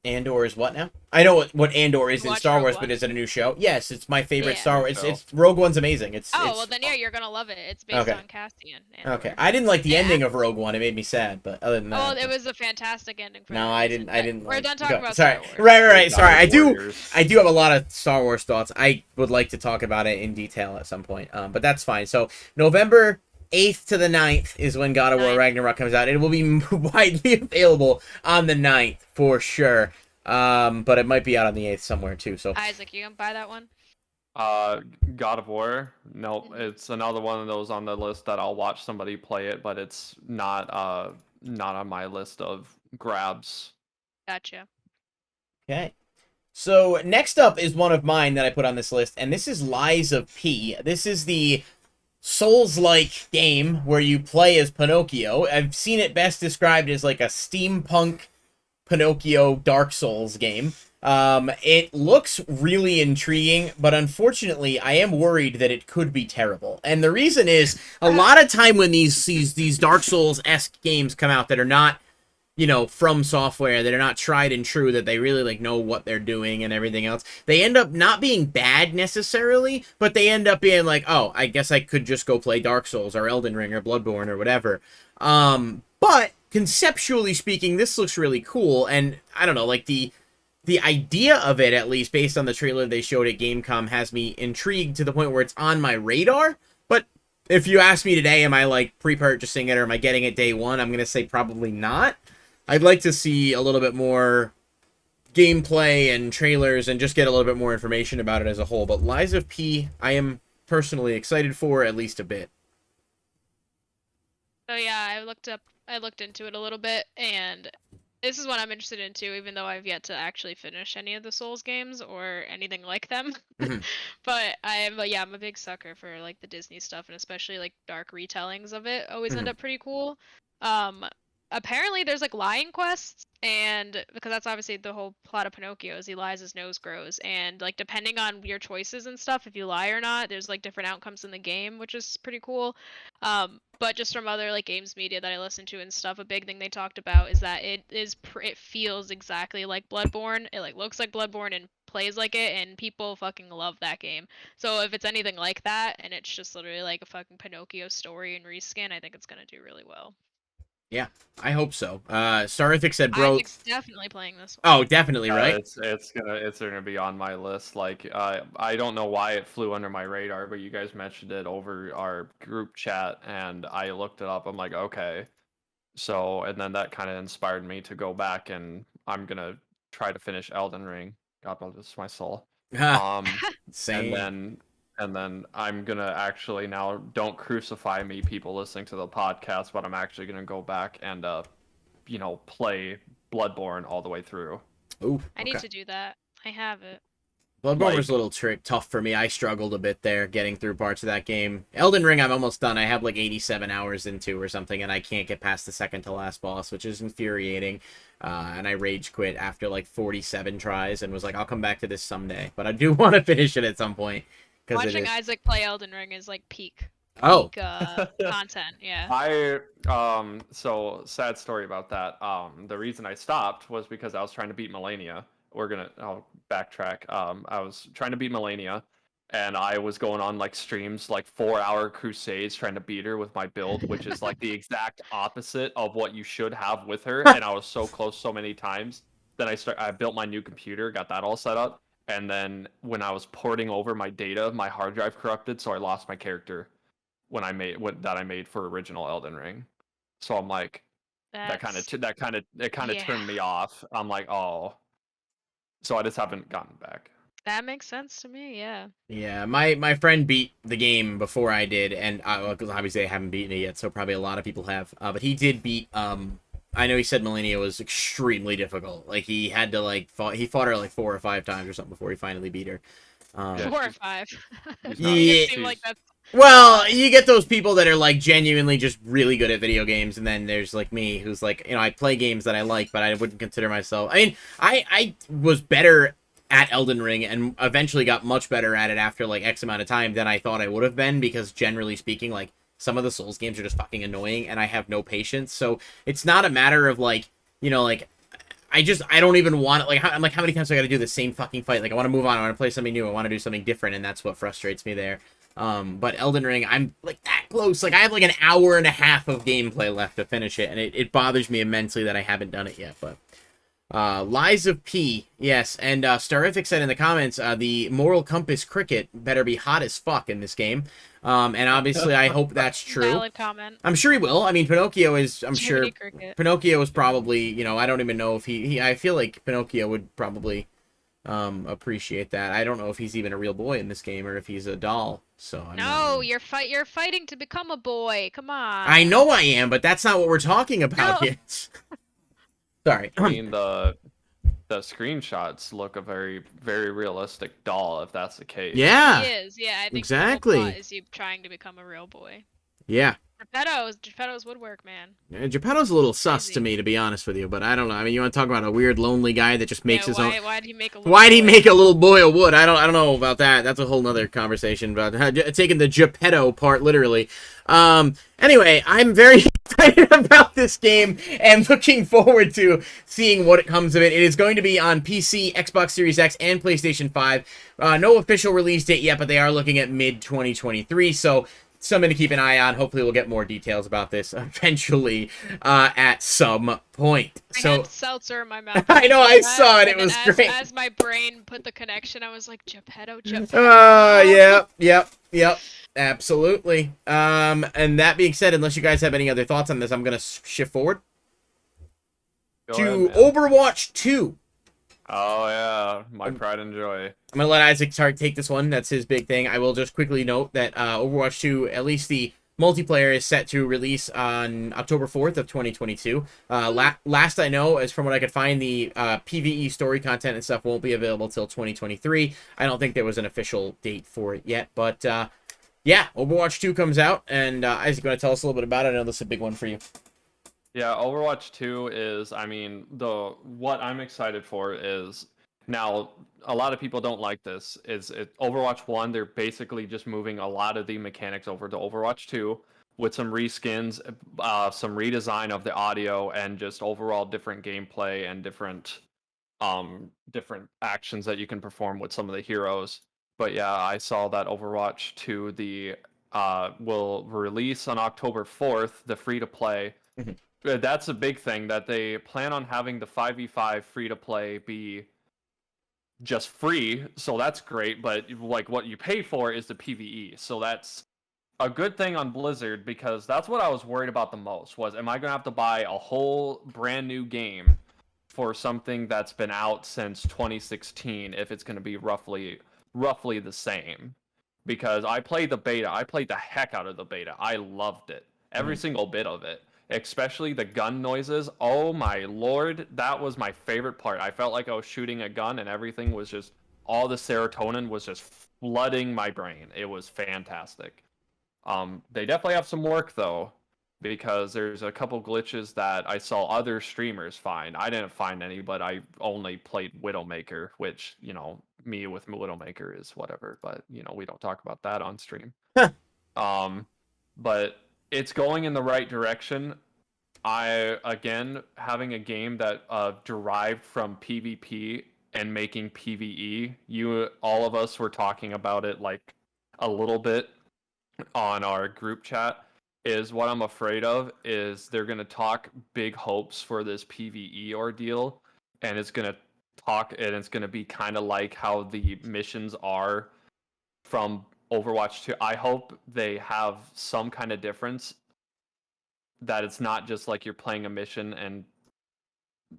Andor is what now? I know what Andor is in Star Wars, but is it a new show? Yes, it's my favorite Star Wars. It's Rogue One's amazing. Well then yeah, you're gonna love it. It's based on Cassian. Andor. Okay, I didn't like the ending of Rogue One. It made me sad, but other than that, it was a fantastic ending. For no, I didn't. We're done talking about Star Wars. Right. Sorry, I do have a lot of Star Wars thoughts. I would like to talk about it in detail at some point. But that's fine. So November 8th to the 9th is when God of War Ragnarok comes out. It will be widely available on the 9th for sure. But it might be out on the 8th somewhere too. So Isaac, you gonna buy that one? God of War. Nope, it's another one of those on the list that I'll watch somebody play it, but it's not on my list of grabs. Gotcha. Okay. So next up is one of mine that I put on this list, and this is Lies of P. This is the Souls-like game where you play as Pinocchio. I've seen it best described as like a steampunk Pinocchio Dark Souls game. It looks really intriguing, but unfortunately, I am worried that it could be terrible. And the reason is, a lot of time when these Dark Souls-esque games come out that are not, you know, from software, that are not tried and true, that they really like know what they're doing and everything else, they end up not being bad necessarily, but they end up being like, oh, I guess I could just go play Dark Souls or Elden Ring or Bloodborne or whatever. But conceptually speaking, this looks really cool, and I don't know, like the idea of it, at least based on the trailer they showed at Gamescom, has me intrigued to the point where it's on my radar. But if you ask me today, am I like pre-purchasing it or am I getting it day one, I'm gonna say probably not. I'd like to see a little bit more gameplay and trailers and just get a little bit more information about it as a whole. But Lies of P, I am personally excited for at least a bit. So yeah, I looked into it a little bit, and this is what I'm interested in too, even though I've yet to actually finish any of the Souls games or anything like them. Mhm. But I'm a big sucker for like the Disney stuff, and especially like dark retellings of it always end Mhm. up pretty cool. Um, Apparently there's like lying quests, and because that's obviously the whole plot of Pinocchio is he lies, his nose grows, and like depending on your choices and stuff, if you lie or not, there's like different outcomes in the game, which is pretty cool. But just from other like games media that I listen to and stuff, a big thing they talked about is that it feels exactly like Bloodborne. It like looks like Bloodborne and plays like it, and people fucking love that game. So if it's anything like that, and it's just literally like a fucking Pinocchio story and reskin, I think it's gonna do really well. Yeah, I hope so. Starithic said, bro. Isaac's definitely playing this one. Oh, definitely, right? It's gonna be on my list. Like I don't know why it flew under my radar, but you guys mentioned it over our group chat, and I looked it up. I'm like, okay. So and then that kind of inspired me to go back, and I'm gonna try to finish Elden Ring. God bless my soul. Um, and Same. then I'm gonna actually now, don't crucify me, people listening to the podcast, but I'm actually gonna go back and play Bloodborne all the way through. Ooh, I need to do that. I have it. Bloodborne was a little tough for me. I struggled a bit there getting through parts of that game. Elden Ring, I'm almost done. I have like 87 hours into or something, and I can't get past the second to last boss, which is infuriating. And I rage quit after like 47 tries and was like, I'll come back to this someday. But I do want to finish it at some point. Watching Isaac play Elden Ring is like peak content, yeah. So sad story about that. The reason I stopped was because I was trying to beat Melania. I'll backtrack. I was trying to beat Melania, and I was going on like streams, like 4-hour crusades trying to beat her with my build, which is like the exact opposite of what you should have with her. And I was so close so many times. Then I built my new computer, got that all set up, and then when I was porting over my data, my hard drive corrupted, so I lost my character when I made for original Elden Ring. So I'm like, it kind of turned me off. I'm like, oh. So I just haven't gotten back. That makes sense to me, yeah. Yeah, my friend beat the game before I did, and obviously I haven't beaten it yet, so probably a lot of people have. But he did beat. I know he said Melania was extremely difficult. Like he had to he fought her like 4 or 5 times or something before he finally beat her. 4 or 5. Yeah. Seem like that's... Well, you get those people that are like genuinely just really good at video games, and then there's like me, who's like, I play games that I like, but I wouldn't consider myself. I mean, I was better at Elden Ring and eventually got much better at it after like X amount of time than I thought I would have been, because generally speaking, like some of the Souls games are just fucking annoying, and I have no patience. So it's not a matter of like, I don't even want it. I'm like, how many times do I got to do the same fucking fight? Like, I want to move on. I want to play something new. I want to do something different, and that's what frustrates me there. But Elden Ring, I'm like that close. Like I have like an hour and a half of gameplay left to finish it, and it bothers me immensely that I haven't done it yet. But Lies of P, yes, and Starific said in the comments, the moral compass cricket better be hot as fuck in this game. And obviously I hope that's true. Valid comment. I'm sure he will. I mean, Pinocchio is. Cricket. Pinocchio is probably. I don't even know if he. I feel like Pinocchio would probably appreciate that. I don't know if he's even a real boy in this game or if he's a doll. So you're fighting to become a boy. Come on. I know I am, but that's not what we're talking about yet. Sorry. I mean, the screenshots look a very, very realistic doll, if that's the case. Yeah. He is. Yeah, I think exactly. The whole plot is you trying to become a real boy. Yeah. Geppetto's woodwork, man. Yeah, Geppetto's a little sus to me, to be honest with you, but I don't know. I mean, you want to talk about a weird, lonely guy that just makes his own. Why'd he make a little boy of wood? I don't know about that. That's a whole nother conversation. But taking the Geppetto part literally. Anyway, I'm very excited about this game and looking forward to seeing what comes of it. It is going to be on PC, Xbox Series X, and PlayStation 5. No official release date yet, but they are looking at mid-2023. So something to keep an eye on. Hopefully we'll get more details about this eventually at some point. I had seltzer in my mouth. I know, I saw it. It was great. As my brain put the connection, I was like, Geppetto. Yep. Absolutely. And that being said, unless you guys have any other thoughts on this, I'm going to shift forward to Overwatch 2. Oh yeah, my pride and joy. I'm gonna let Isaac take this one. That's his big thing. I will just quickly note that Overwatch 2, at least the multiplayer, is set to release on October 4th of 2022. Last I know, as from what I could find, the PvE story content and stuff won't be available till 2023. I don't think there was an official date for it yet, but yeah, Overwatch 2 comes out, and Isaac, you want to tell us a little bit about it? I know this is a big one for you. Yeah, Overwatch 2 is, I mean, what I'm excited for is now a lot of people don't like this. Overwatch 1, they're basically just moving a lot of the mechanics over to Overwatch 2 with some reskins, some redesign of the audio and just overall different gameplay and different actions that you can perform with some of the heroes. But yeah, I saw that Overwatch 2 will release on October 4th, the free to play. That's a big thing that they plan on having the 5v5 free to play be just free, so that's great, but like what you pay for is the PvE. So that's a good thing on Blizzard, because that's what I was worried about the most, was am I going to have to buy a whole brand new game for something that's been out since 2016 if it's going to be roughly the same? Because I played the beta. I played the heck out of the beta. I loved it. Every single bit of it. Especially the gun noises. Oh my lord, that was my favorite part. I felt like I was shooting a gun and everything was just, all the serotonin was just flooding my brain. It was fantastic. They definitely have some work though, because there's a couple glitches that I saw other streamers find. I didn't find any, but I only played Widowmaker, which, me with Widowmaker is whatever, but we don't talk about that on stream. But it's going in the right direction. Again, having a game that derived from PvP and making PvE, all of us were talking about it like a little bit on our group chat, is what I'm afraid of is they're going to talk big hopes for this PvE ordeal, and it's going to be kind of like how the missions are from Overwatch 2. I hope they have some kind of difference, that it's not just like you're playing a mission and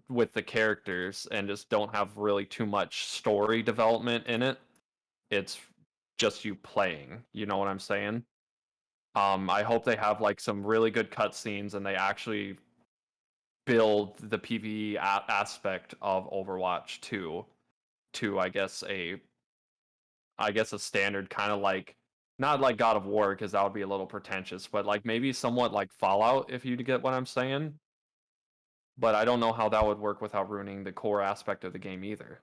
with the characters and just don't have really too much story development in it. It's just you playing. You know what I'm saying? I hope they have like some really good cutscenes and they actually build the PvE aspect of Overwatch 2 to I guess a standard, kind of like, not like God of War, because that would be a little pretentious, but like maybe somewhat like Fallout, if you get what I'm saying. But I don't know how that would work without ruining the core aspect of the game either.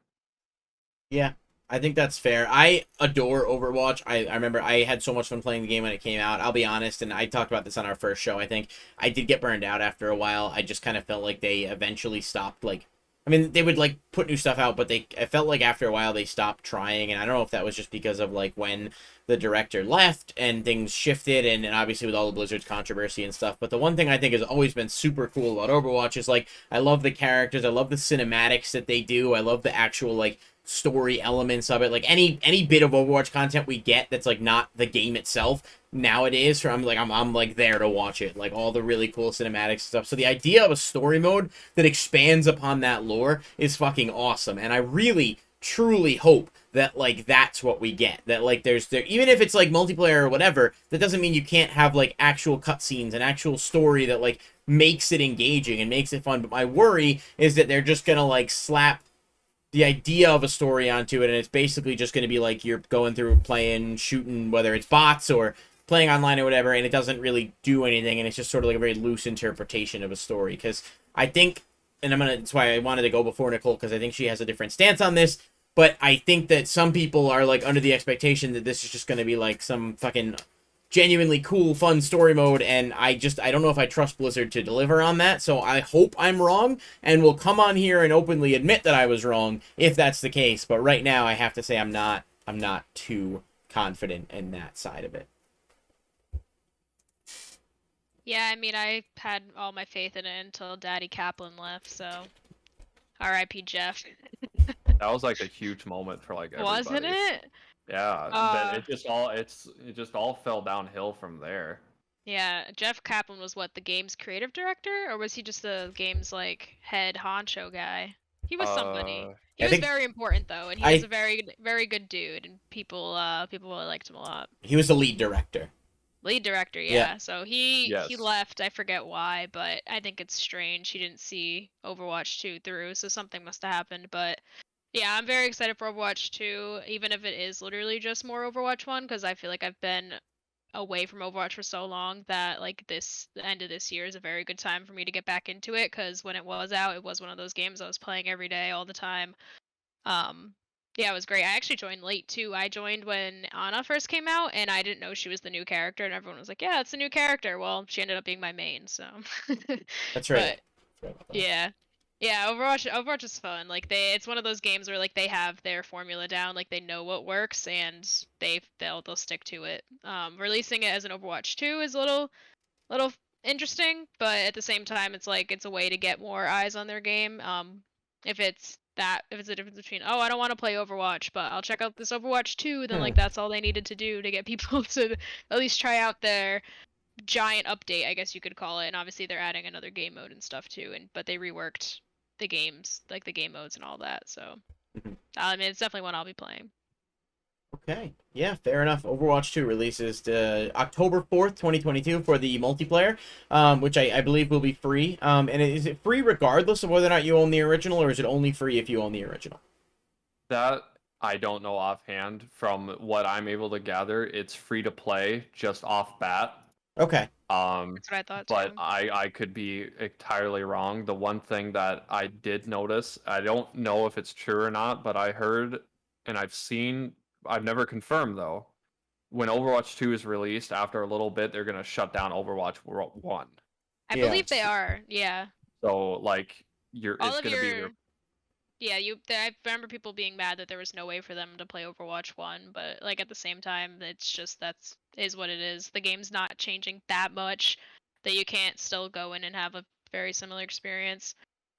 Yeah, I think that's fair. I adore Overwatch. I remember I had so much fun playing the game when it came out. I'll be honest, and I talked about this on our first show. I think I did get burned out after a while. I just kind of felt like they eventually stopped, like, I mean, they would like put new stuff out, but I felt like after a while they stopped trying, and I don't know if that was just because of like when the director left and things shifted, and obviously with all the Blizzard's controversy and stuff. But the one thing I think has always been super cool about Overwatch is like I love the characters, I love the cinematics that they do, I love the actual like story elements of it. Like any bit of Overwatch content we get that's like not the game itself nowadays, I'm like there to watch it, like all the really cool cinematic stuff. So the idea of a story mode that expands upon that lore is fucking awesome, and I really truly hope that like that's what we get, that like there's even if it's like multiplayer or whatever, that doesn't mean you can't have like actual cutscenes and actual story that like makes it engaging and makes it fun. But my worry is that they're just gonna like slap the idea of a story onto it, and it's basically just going to be like you're going through playing, shooting, whether it's bots or playing online or whatever, and it doesn't really do anything, and it's just sort of like a very loose interpretation of a story. Because I think, and that's why I wanted to go before Nicole, because I think she has a different stance on this, but I think that some people are like under the expectation that this is just going to be like some fucking genuinely cool, fun story mode, and I don't know if I trust Blizzard to deliver on that, so I hope I'm wrong, and will come on here and openly admit that I was wrong if that's the case. But right now, I have to say I'm not too confident in that side of it. Yeah, I mean, I had all my faith in it until Daddy Kaplan left, so R.I.P. Jeff. That was like a huge moment for like everybody. Wasn't it? Yeah, it just all fell downhill from there. Yeah, Jeff Kaplan was what, the game's creative director, or was he just the game's like head honcho guy? He was somebody. He I was think very important though, and he was a very good dude, and people really liked him a lot. he was the lead director. Lead director, Yeah. yeah. So he Yes. left. I forget why, but I think it's strange. He didn't see Overwatch 2 through, so something must have happened. But yeah, I'm very excited for Overwatch 2, even if it is literally just more Overwatch 1, because I feel like I've been away from Overwatch for so long that like the end of this year is a very good time for me to get back into it, because when it was out, it was one of those games I was playing every day, all the time. Um, yeah, it was great. I actually joined late too. I joined when Anna first came out, and I didn't know she was the new character, and everyone was like, "Yeah, it's a new character." Well, she ended up being my main, so. That's right. But yeah, yeah, Overwatch is fun. Like it's one of those games where like they have their formula down, like they know what works, and they'll stick to it. Releasing it as an Overwatch 2 is a little interesting, but at the same time, it's like it's a way to get more eyes on their game. If it's a difference between, oh, I don't want to play Overwatch, but I'll check out this Overwatch 2, then like that's all they needed to do to get people to at least try out their giant update, I guess you could call it. And obviously they're adding another game mode and stuff too, but they reworked the games, like the game modes and all that. So I mean, it's definitely one I'll be playing. Okay. Yeah, fair enough. Overwatch 2 releases October 4th, 2022 for the multiplayer, which I believe will be free. And is it free regardless of whether or not you own the original, or is it only free if you own the original? That I don't know offhand. From what I'm able to gather, it's free to play just off bat. Okay. That's what I thought But too. I could be entirely wrong. The one thing that I did notice, I don't know if it's true or not, but I heard and I've never confirmed though, when Overwatch 2 is released, after a little bit, they're going to shut down Overwatch 1. I Yeah. believe they are. Yeah. So, like, All it's of going to be... your Yeah, I remember people being mad that there was no way for them to play Overwatch 1, but like at the same time, it's just is what it is. The game's not changing that much that you can't still go in and have a very similar experience.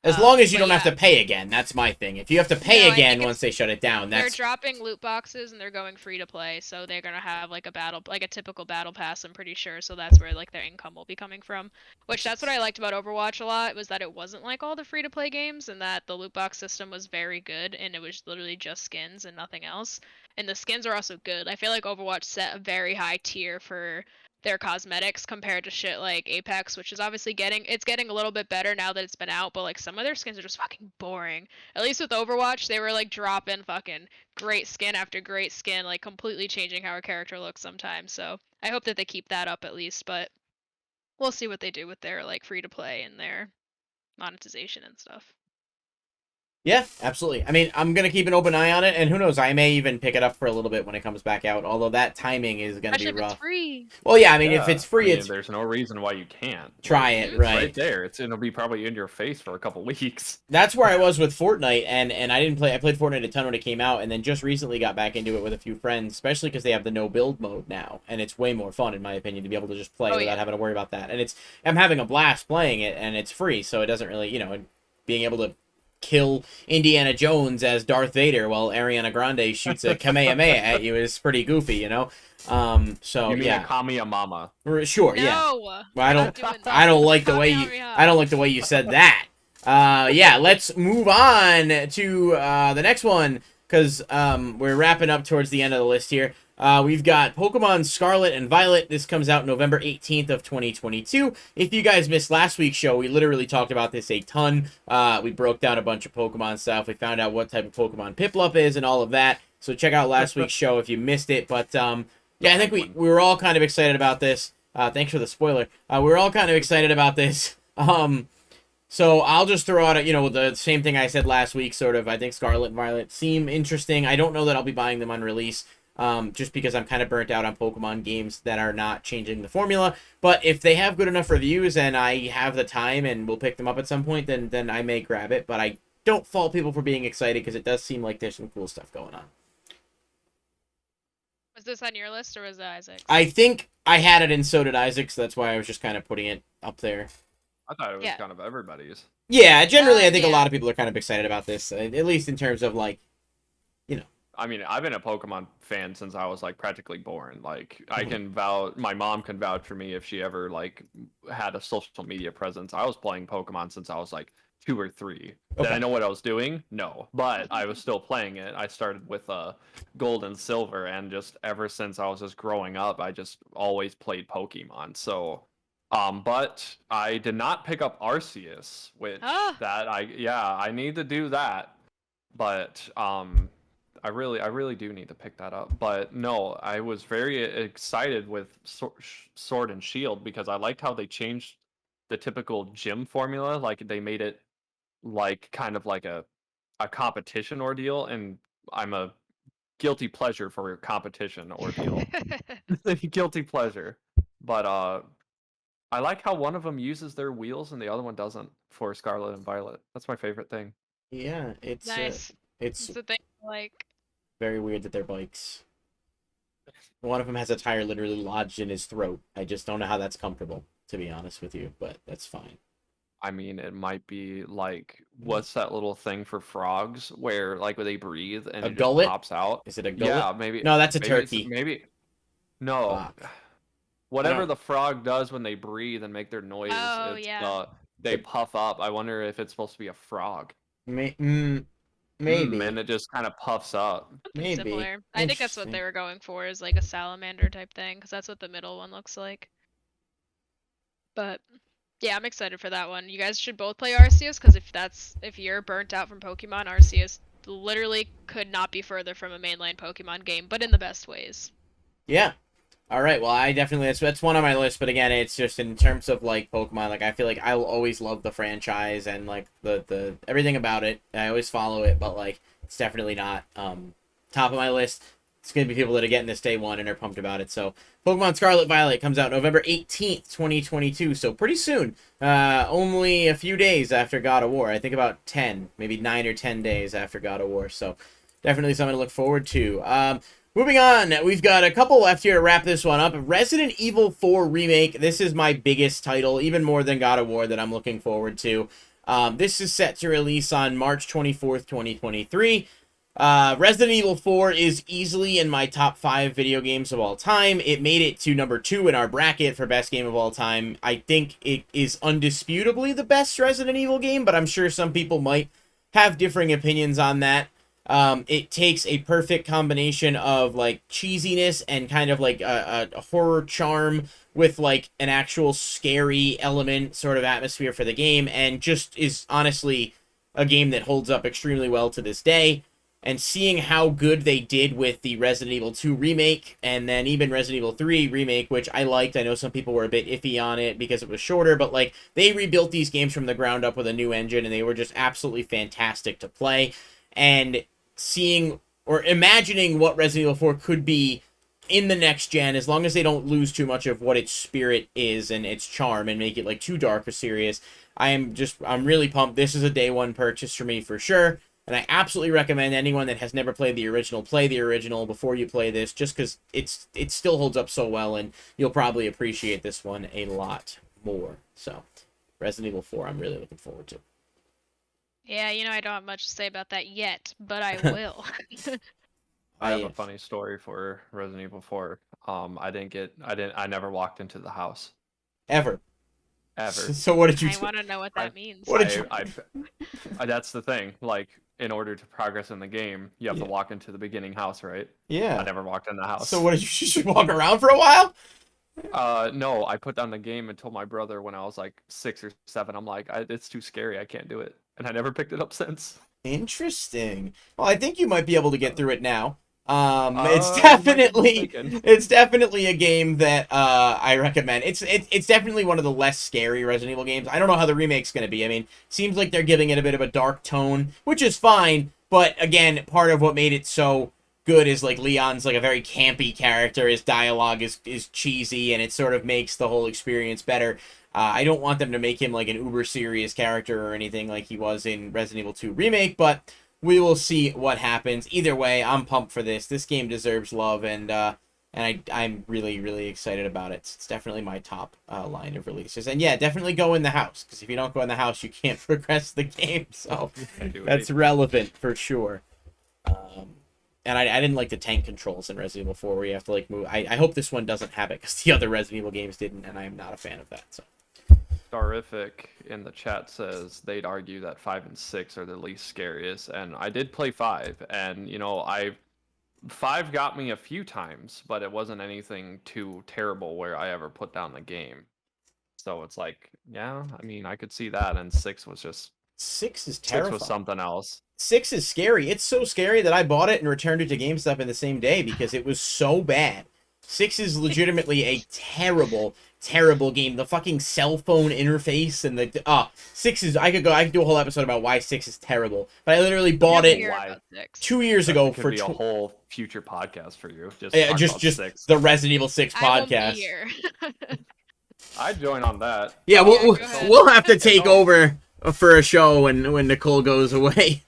As long as you But don't have yeah. to pay again, that's my thing. If you have to pay No, I again think once they shut it down, they're that's dropping loot boxes and they're going free to play, so they're gonna have like a typical battle pass, I'm pretty sure. So that's where like their income will be coming from. Which that's what I liked about Overwatch a lot, was that it wasn't like all the free to play games, and that the loot box system was very good, and it was literally just skins and nothing else. And the skins are also good. I feel like Overwatch set a very high tier for their cosmetics compared to shit like Apex, which is obviously getting a little bit better now that it's been out, but like some of their skins are just fucking boring. At least with Overwatch, they were like dropping fucking great skin after great skin, like completely changing how a character looks sometimes. So I hope that they keep that up at least, but we'll see what they do with their like free to play and their monetization and stuff. yeah, absolutely. I mean, I'm gonna keep an open eye on it, and who knows, I may even pick it up for a little bit when it comes back out. Although that timing is gonna Especially be if it's rough. free. Well, yeah, I mean, if it's free, it's there's no reason why you can't. try Like, it, it's right? right there. It'll be probably in your face for a couple weeks. That's where I was with Fortnite, and I didn't play. I played Fortnite a ton when it came out, and then just recently got back into it with a few friends, especially because they have the no build mode now, and it's way more fun in my opinion to be able to just play without having to worry about that. And I'm having a blast playing it, and it's free, so it doesn't really, being able to kill Indiana Jones as Darth Vader while Ariana Grande shoots a Kamehameha at you is pretty goofy, So You mean yeah, a Kamiya Mama? sure, No, yeah. Well, we're not doing that. I don't like the way you said that. Yeah, let's move on to the next one, because we're wrapping up towards the end of the list here. We've got Pokemon Scarlet and Violet. This comes out November 18th of 2022. If you guys missed last week's show, we literally talked about this a ton. We broke down a bunch of Pokemon stuff. We found out what type of Pokemon Piplup is and all of that. So check out last week's show if you missed it. But yeah, I think we were all kind of excited about this. Thanks for the spoiler. We were all kind of excited about this. So I'll just throw out, the same thing I said last week, sort of. I think Scarlet and Violet seem interesting. I don't know that I'll be buying them on release, just because I'm kind of burnt out on Pokemon games that are not changing the formula. But if they have good enough reviews and I have the time and will pick them up at some point, then I may grab it. But I don't fault people for being excited, because it does seem like there's some cool stuff going on. Was this on your list or was it Isaac's? I think I had it, and so did Isaac, so that's why I was just kind of putting it up there. I thought it was kind of everybody's. Yeah, generally I think a lot of people are kind of excited about this, at least in terms of, like, I mean, I've been a Pokemon fan since I was, like, practically born. Like, I can vouch, my mom can vouch for me if she ever, like, had a social media presence. I was playing Pokemon since I was, like, 2 or 3. Did Okay. I know what I was doing? No, but I was still playing it. I started with gold and silver, and just ever since I was just growing up, I just always played Pokemon. So, but I did not pick up Arceus, which Ah, I need to do that. But I really do need to pick that up. But no, I was very excited with Sword and Shield because I liked how they changed the typical gym formula. Like they made it like kind of like a competition ordeal, and I'm a guilty pleasure for a competition ordeal. Guilty pleasure. But I like how one of them uses their wheels and the other one doesn't for Scarlet and Violet. That's my favorite thing. Yeah, nice. it's It's the thing. Like, very weird that they're bikes. One of them has a tire literally lodged in his throat. I just don't know how that's comfortable, to be honest with you, but that's fine. I mean, it might be like what's that little thing for frogs where like when they breathe and A it just gullet? pops out? Is it a gullet? Yeah, maybe No, that's a maybe it's turkey. maybe no. Fuck. I Whatever don't. the frog does when they breathe and make their noise, oh it's yeah, they It, puff up. I wonder if it's supposed to be a frog. maybe. And it just kind of puffs up. something Maybe. similar. I think that's what Interesting. they were going for, is like a salamander type thing, because that's what the middle one looks like. But yeah, I'm excited for that one. You guys should both play Arceus, because if you're burnt out from Pokemon, Arceus literally could not be further from a mainline Pokemon game, but in the best ways. Yeah. All right. Well, I definitely that's one on my list, but again, it's just in terms of like Pokemon, like I feel like I will always love the franchise and like the everything about it. I always follow it, but like it's definitely not top of my list. It's going to be people that are getting this day one and are pumped about it. So, Pokemon Scarlet Violet comes out November 18th, 2022. So, pretty soon. Only a few days after God of War. I think about 10, maybe 9 or 10 days after God of War. So, definitely something to look forward to. Moving on, we've got a couple left here to wrap this one up. Resident Evil 4 Remake. This is my biggest title, even more than God of War, that I'm looking forward to. This is set to release on March 24th, 2023. Resident Evil 4 is easily in my top 5 video games of all time. It made it to number 2 in our bracket for best game of all time. I think it is undisputably the best Resident Evil game, but I'm sure some people might have differing opinions on that. It takes a perfect combination of like cheesiness and kind of like a horror charm with like an actual scary element sort of atmosphere for the game, and just is honestly a game that holds up extremely well to this day. And seeing how good they did with the Resident Evil 2 remake, and then even Resident Evil 3 remake, which I liked. I know some people were a bit iffy on it because it was shorter, but like they rebuilt these games from the ground up with a new engine, and they were just absolutely fantastic to play. And seeing or imagining what Resident Evil 4 could be in the next gen, as long as they don't lose too much of what its spirit is and its charm and make it like too dark or serious, I'm really pumped. This is a day one purchase for me for sure. And I absolutely recommend anyone that has never played the original, play the original before you play this, just because it still holds up so well, and you'll probably appreciate this one a lot more. So, Resident Evil 4, I'm really looking forward to. Yeah, I don't have much to say about that yet, but I will. I have a funny story for Resident Evil 4. I never walked into the house Ever. ever. So what did you I do? want to know what that means. What did you? That's the thing. Like, in order to progress in the game, you have to Yeah. walk into the beginning house, right? Yeah. I never walked in the house. So what did you just walk around for a while? No, I put down the game and told my brother when I was like 6 or 7. I'm like, it's too scary. I can't do it, and I never picked it up since. Interesting. Well, I think you might be able to get through it now. It's You might be definitely mistaken. it's definitely a game that I recommend. It's definitely one of the less scary Resident Evil games. I don't know how the remake's going to be. I mean, seems like they're giving it a bit of a dark tone, which is fine. But again, part of what made it so good is like Leon's like a very campy character. His dialogue is cheesy, and it sort of makes the whole experience better. I don't want them to make him like an uber serious character or anything like he was in Resident Evil 2 Remake, but we will see what happens. Either way, I'm pumped for this. This game deserves love, and I'm really, really excited about it. It's definitely my top line of releases. And yeah, definitely go in the house, because if you don't go in the house, you can't progress the game. So that's relevant for sure. And I didn't like the tank controls in Resident Evil 4 where you have to like move. I hope this one doesn't have it, because the other Resident Evil games didn't, and I am not a fan of that. So Starific in the chat says they'd argue that 5 and 6 are the least scariest, and I did play 5, and 5 got me a few times, but it wasn't anything too terrible where I ever put down the game. So it's like, yeah, I mean, I could see that, and 6 was just 6 is 6 terrifying. was something else. 6 is scary. It's so scary that I bought it and returned it to GameStop in the same day because it was so bad. 6 is legitimately a terrible, terrible game. The fucking cell phone interface and the 6 is I could do a whole episode about why 6 is terrible. But I literally bought it About 6. 2 years ago Could for be a whole future podcast for you. Just just 6. the Resident Evil 6 I won't be podcast. here. I'd join on that. Yeah, go ahead. we'll have to take over for a show when Nicole goes away,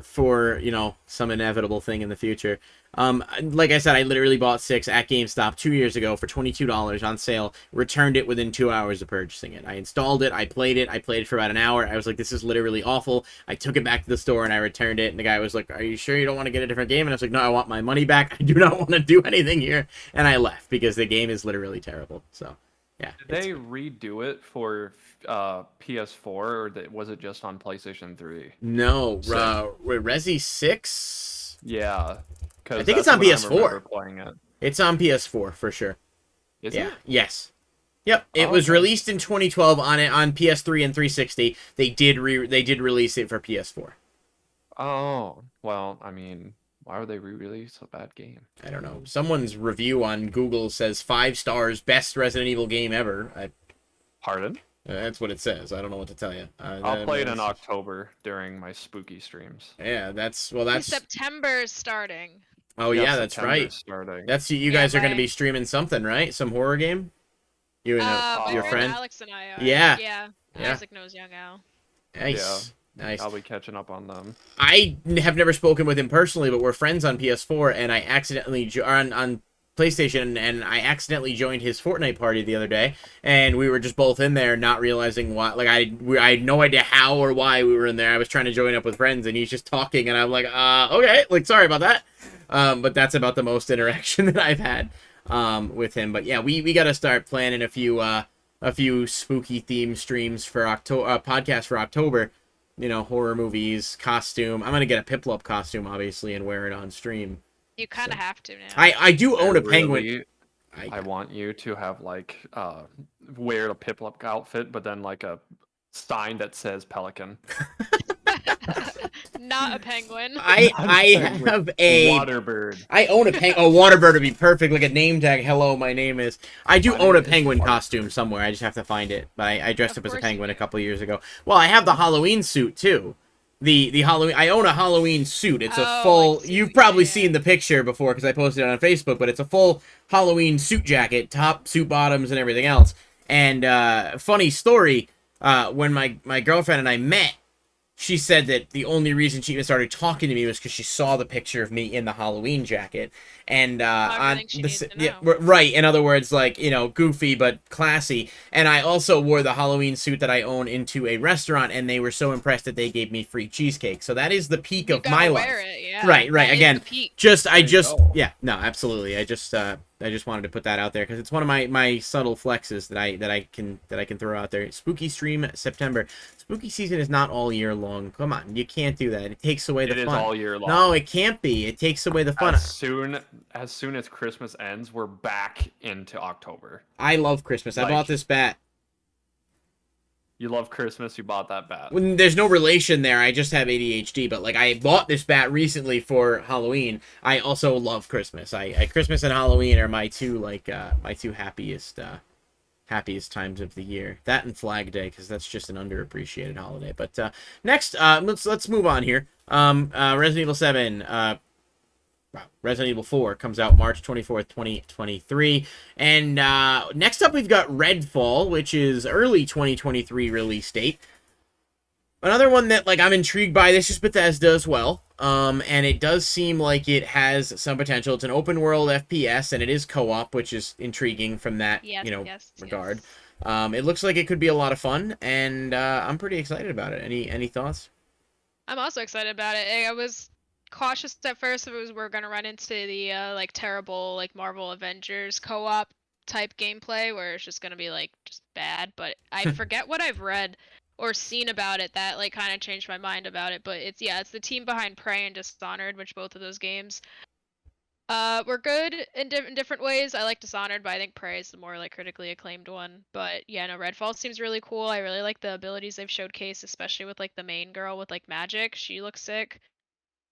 for some inevitable thing in the future. Like I said, I literally bought 6 at GameStop 2 years ago for $22 on sale. Returned it within 2 hours of purchasing it. I installed it. I played it for about an hour. I was like, this is literally awful. I took it back to the store and I returned it. And the guy was like, are you sure you don't want to get a different game? And I was like, no, I want my money back. I do not want to do anything here. And I left because the game is literally terrible. So, yeah. Did they redo it for PS4, or was it just on PlayStation 3? No, Resi 6? Yeah. I think it's on PS4. Playing it. It's on PS4 for sure. Is yeah. it? Yes. Yep. It was released in 2012 on PS3 and 360. They did release it for PS4. Oh, well, I mean, why would they re-release a bad game? I don't know. Someone's review on Google says 5 stars, best Resident Evil game ever. Pardon? That's what it says. I don't know what to tell you. I'll play it in October during my spooky streams. Yeah, that's September is starting. Oh yeah, that's September's right. Starting. That's you guys are going to be streaming something, right? Some horror game? You and My your friend? Alex and I are. Yeah. Yeah. Yeah. Isaac knows Young Al. Nice. Yeah. Nice. I'll be catching up on them. I have never spoken with him personally, but we're friends on PS4, and I accidentally on PlayStation, and I accidentally joined his Fortnite party the other day, and we were just both in there, not realizing why. Like I had no idea how or why we were in there. I was trying to join up with friends, and he's just talking, and I'm like, okay, like sorry about that. But that's about the most interaction that I've had with him. But yeah, we got to start planning a few spooky theme streams for October, podcast for October. Horror movies, costume. I'm gonna get a Piplup costume, obviously, and wear it on stream. You kind of have to now. I do own a penguin. Really, I want you to have wear a Piplup outfit, but then like a sign that says Pelican. Not a penguin. I have a waterbird. I own a penguin. Oh, waterbird would be perfect. Like a name tag. Hello, my name is. I do own a penguin costume somewhere. I just have to find it. But I dressed up as a penguin a couple years ago. Well, I have the Halloween suit too. The Halloween. I own a Halloween suit. It's a full. You've probably seen the picture before because I posted it on Facebook. But it's a full Halloween suit jacket, top, suit bottoms, and everything else. And funny story. When my girlfriend and I met, she said that the only reason she even started talking to me was because she saw the picture of me in the Halloween jacket. And right, in other words, like, goofy but classy. And I also wore the Halloween suit that I own into a restaurant, and they were so impressed that they gave me free cheesecake. So that is the peak of my life. It, yeah. Right. That Again, go. absolutely. I just wanted to put that out there because it's one of my subtle flexes that I can throw out there. Spooky stream September. Spooky season is not all year long. Come on, you can't do that. It takes away the fun. It is all year long. No, it can't be. It takes away the fun. As soon as Christmas ends, we're back into October. I love Christmas. I bought this bat. You love Christmas, you bought that bat. When there's no relation there, I just have ADHD, but like I bought this bat recently for Halloween. I also love Christmas. Christmas and Halloween are my two happiest times of the year. That and Flag Day, because that's just an underappreciated holiday. But next, let's move on here. Resident Evil 7. Resident Evil 4 comes out March 24th, 2023. And next up, we've got Redfall, which is early 2023 release date. Another one that I'm intrigued by. This is Bethesda as well. And it does seem like it has some potential. It's an open world FPS, and it is co-op, which is intriguing from that regard. Yes. It looks like it could be a lot of fun, and I'm pretty excited about it. Any thoughts? I'm also excited about it. I was cautious at first if we're gonna run into the terrible Marvel Avengers co-op type gameplay where it's just gonna be like just bad. But I forget what I've read or seen about it that like kind of changed my mind about it. But it's the team behind Prey and Dishonored, which both of those games were good in different ways. I like Dishonored, but I think Prey is the more like critically acclaimed one. But yeah, no, Redfall seems really cool. I really like the abilities they've showcased, especially with like the main girl with like magic. She looks sick.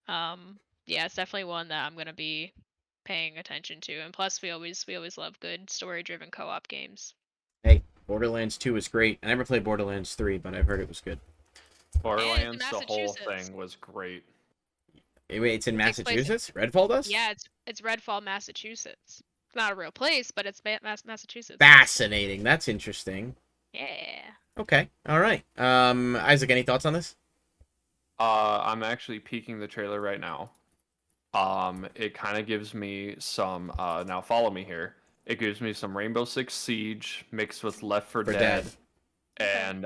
Yeah, it's definitely one that I'm gonna be paying attention to. And plus, we always love good story-driven co-op games. Hey, Borderlands 2 is great. I never played Borderlands 3, but I've heard it was good. Borderlands, the whole Massachusetts. thing was great. Wait, it's in It takes place. Massachusetts? Redfall does? Yeah, it's Redfall, Massachusetts. It's not a real place, but it's Massachusetts. Fascinating. That's interesting. Yeah. Okay. All right. Isaac, any thoughts on this? I'm actually peeking the trailer right now. It kind of gives me some. Now follow me here. It gives me some Rainbow Six Siege mixed with Left 4 Dead, and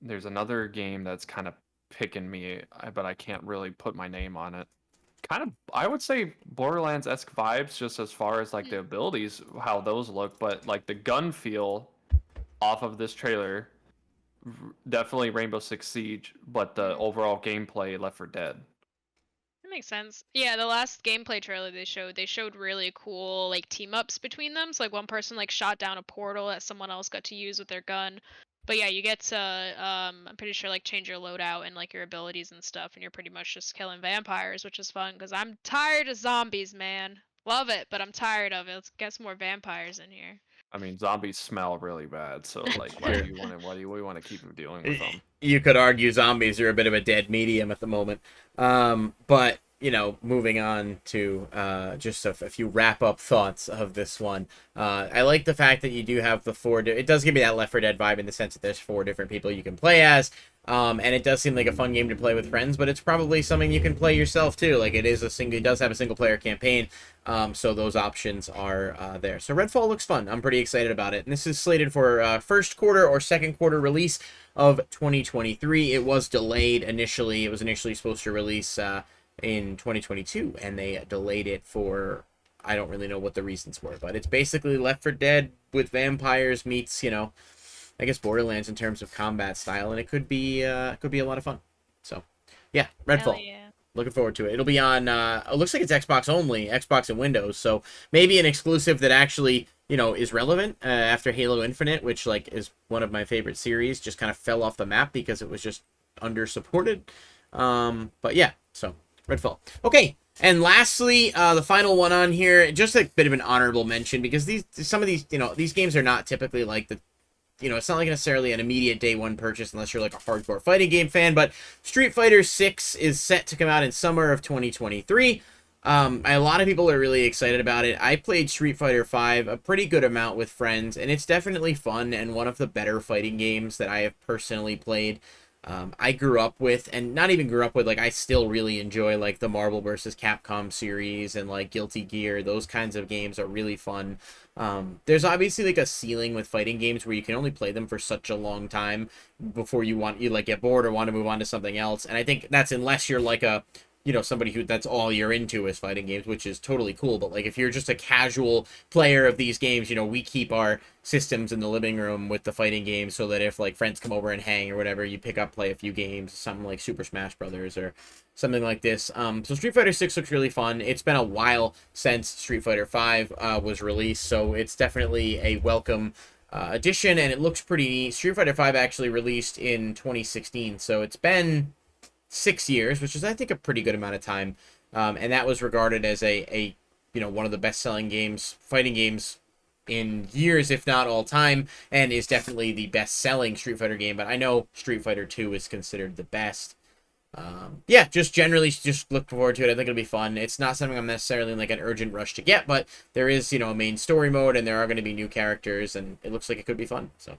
there's another game that's kind of picking me, but I can't really put my name on it. Kind of, I would say Borderlands-esque vibes, just as far as like the abilities, how those look, but like the gun feel off of this trailer, definitely Rainbow Six Siege, but the overall gameplay Left 4 Dead. That makes sense. Yeah, the last gameplay trailer they showed really cool like team ups between them. So like one person like shot down a portal that someone else got to use with their gun. But yeah, you get to I'm pretty sure like change your loadout and like your abilities and stuff, and you're pretty much just killing vampires, which is fun because I'm tired of zombies, man. Love it, but I'm tired of it. Let's get some more vampires in here. I mean, zombies smell really bad, so like, why do we want to keep dealing with them? You could argue zombies are a bit of a dead medium at the moment. But, you know, moving on to just a few wrap-up thoughts of this one. I like the fact that you do have the it does give me that Left 4 Dead vibe in the sense that there's 4 different people you can play as. And it does seem like a fun game to play with friends, but it's probably something you can play yourself too. Like it does have a single player campaign, so those options are there. So Redfall looks fun. I'm pretty excited about it. And this is slated for first quarter or second quarter release of 2023. It was delayed initially. It was initially supposed to release in 2022, and they delayed it for I don't really know what the reasons were, but it's basically Left 4 Dead with vampires meets, you know, I guess Borderlands in terms of combat style, and it could be a lot of fun. So, yeah, Redfall. Hell yeah. Looking forward to it. It'll be on. It looks like it's Xbox only, Xbox and Windows. So maybe an exclusive that actually, you know, is relevant after Halo Infinite, which like is one of my favorite series. Just kind of fell off the map because it was just under supported. But yeah, so Redfall. Okay. And lastly, the final one on here, just a bit of an honorable mention because some of these, you know, these games are not typically like the. You know, it's not like necessarily an immediate day one purchase unless you're like a hardcore fighting game fan, but Street Fighter 6 is set to come out in summer of 2023. A lot of people are really excited about it. I played Street Fighter 5 a pretty good amount with friends, and it's definitely fun and one of the better fighting games that I have personally played. I grew up with, and not even grew up with, like, I still really enjoy, like, the Marvel vs. Capcom series and, like, Guilty Gear. Those kinds of games are really fun. There's obviously, like, a ceiling with fighting games where you can only play them for such a long time before you like, get bored or want to move on to something else. And I think that's unless you're, like, a you know, somebody who that's all you're into is fighting games, which is totally cool. But like if you're just a casual player of these games, you know, we keep our systems in the living room with the fighting games so that if like friends come over and hang or whatever, you pick up, play a few games, something like Super Smash Brothers or something like this. So Street Fighter 6 looks really fun. It's been a while since Street Fighter 5 was released, so it's definitely a welcome addition, and it looks pretty neat. Street Fighter 5 actually released in 2016, so it's been 6 years, which is I think a pretty good amount of time, and that was regarded as a you know, one of the best-selling games, fighting games in years, if not all time, and is definitely the best-selling Street Fighter game. But I know Street Fighter 2 is considered the best. Yeah, just generally just look forward to it. I think it'll be fun. It's not something I'm necessarily in like an urgent rush to get, but there is, you know, a main story mode, and there are going to be new characters, and it looks like it could be fun. So.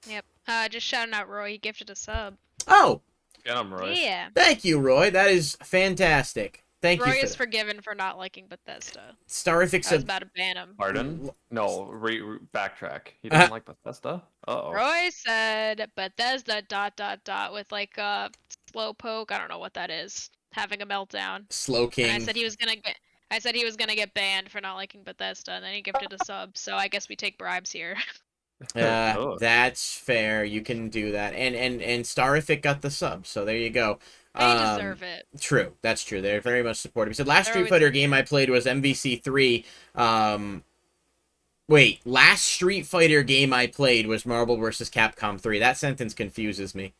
Yep. Just shouting out Roy. He gifted a sub. Oh. Get him, Roy. Yeah. Thank you, Roy. That is fantastic. Thank Roy you. is forgiven for not liking Bethesda. Starific I was said. about to ban him. Pardon? No, backtrack. He doesn't like Bethesda? Uh-oh. Roy said Bethesda ... with like a slow poke. I don't know what that is. Having a meltdown. Slow King. And I said he was gonna get. I said he was gonna get banned for not liking Bethesda, and then he gifted a sub. So I guess we take bribes here. Oh. That's fair. You can do that. And Starific got the sub, so there you go. They deserve it. True. That's true. They're very much supportive. He said last They're Street always Fighter gonna game be. I played was MVC3. Wait, last Street Fighter game I played was Marvel vs. Capcom 3. That sentence confuses me.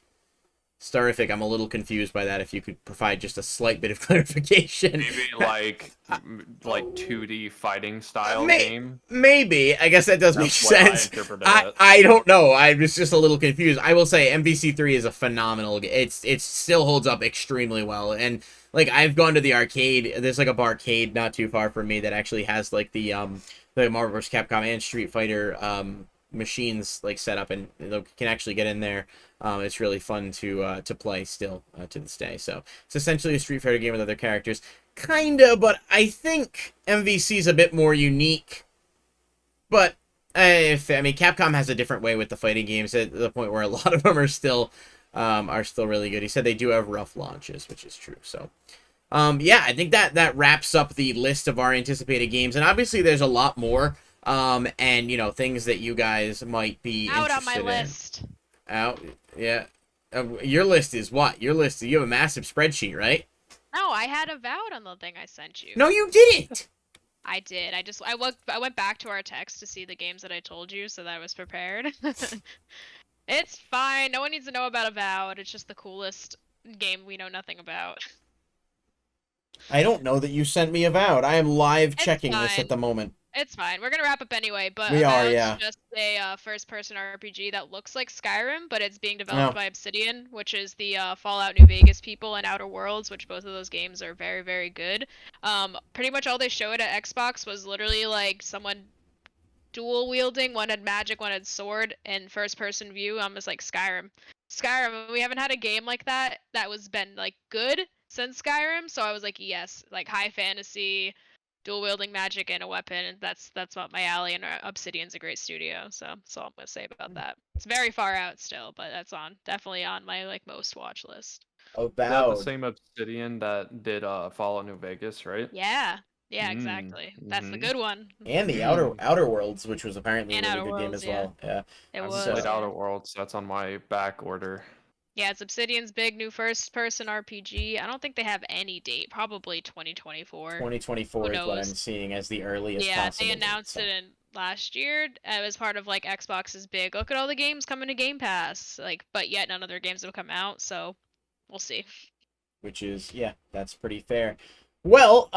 Starific, I'm a little confused by that. If you could provide just a slight bit of clarification. Maybe like 2D fighting style May- game. Maybe. I guess that does make That's what I sense. interpreted I, it. I don't know. I was just a little confused. I will say MVC3 is a phenomenal game. It still holds up extremely well. And like I've gone to the arcade. There's like a barcade not too far from me that actually has like the Marvel vs. Capcom and Street Fighter machines like set up, and you can actually get in there. It's really fun to play still to this day. So it's essentially a Street Fighter game with other characters. Kinda, but I think MVC is a bit more unique. But Capcom has a different way with the fighting games at the point where a lot of them are still really good. He said they do have rough launches, which is true. So, yeah, I think that wraps up the list of our anticipated games, and obviously there's a lot more. And you know, things that you guys might be Out on my interested in. list. Out, yeah. Your list is what? Your list. You have a massive spreadsheet, right? No, I had Avowed on the thing I sent you. No, you didn't. I did. I went back to our text to see the games that I told you, so that I was prepared. It's fine. No one needs to know about Avowed. It's just the coolest game we know nothing about. I don't know that you sent me Avowed. I am live It's checking this fine. at the moment. It's fine. We're gonna wrap up anyway, but We are, Avowed's yeah. just a first-person RPG that looks like Skyrim, but it's being developed No. by Obsidian, which is the Fallout New Vegas people, and Outer Worlds, which both of those games are very, very good. Pretty much all they showed at Xbox was literally like someone dual wielding. One had magic, one had sword, and first-person view. Almost like Skyrim. Skyrim. We haven't had a game like that was been like good since Skyrim, so I was like, yes, like high fantasy. Dual wielding magic and a weapon, and that's up my alley. And Obsidian's a great studio, so that's all I'm gonna say about that. It's very far out still, but that's definitely on my like most watch list. Is that the Avowed. same Obsidian that did Fallout New Vegas, right? Yeah, exactly. That's the good one. And the Outer Worlds, which was apparently And a really Outer good game Worlds, as well. Yeah. It I was. played So- Outer Worlds. That's on my back order. Yeah, it's Obsidian's big new first-person RPG. I don't think they have any date. Probably 2024. 2024 is what I'm knows? seeing as the earliest Yeah, possible. they announced it in last year as part of like Xbox's big. Look at all the games coming to Game Pass. Like, but yet none of their games have come out. So we'll see. Which is, yeah, that's pretty fair. Well,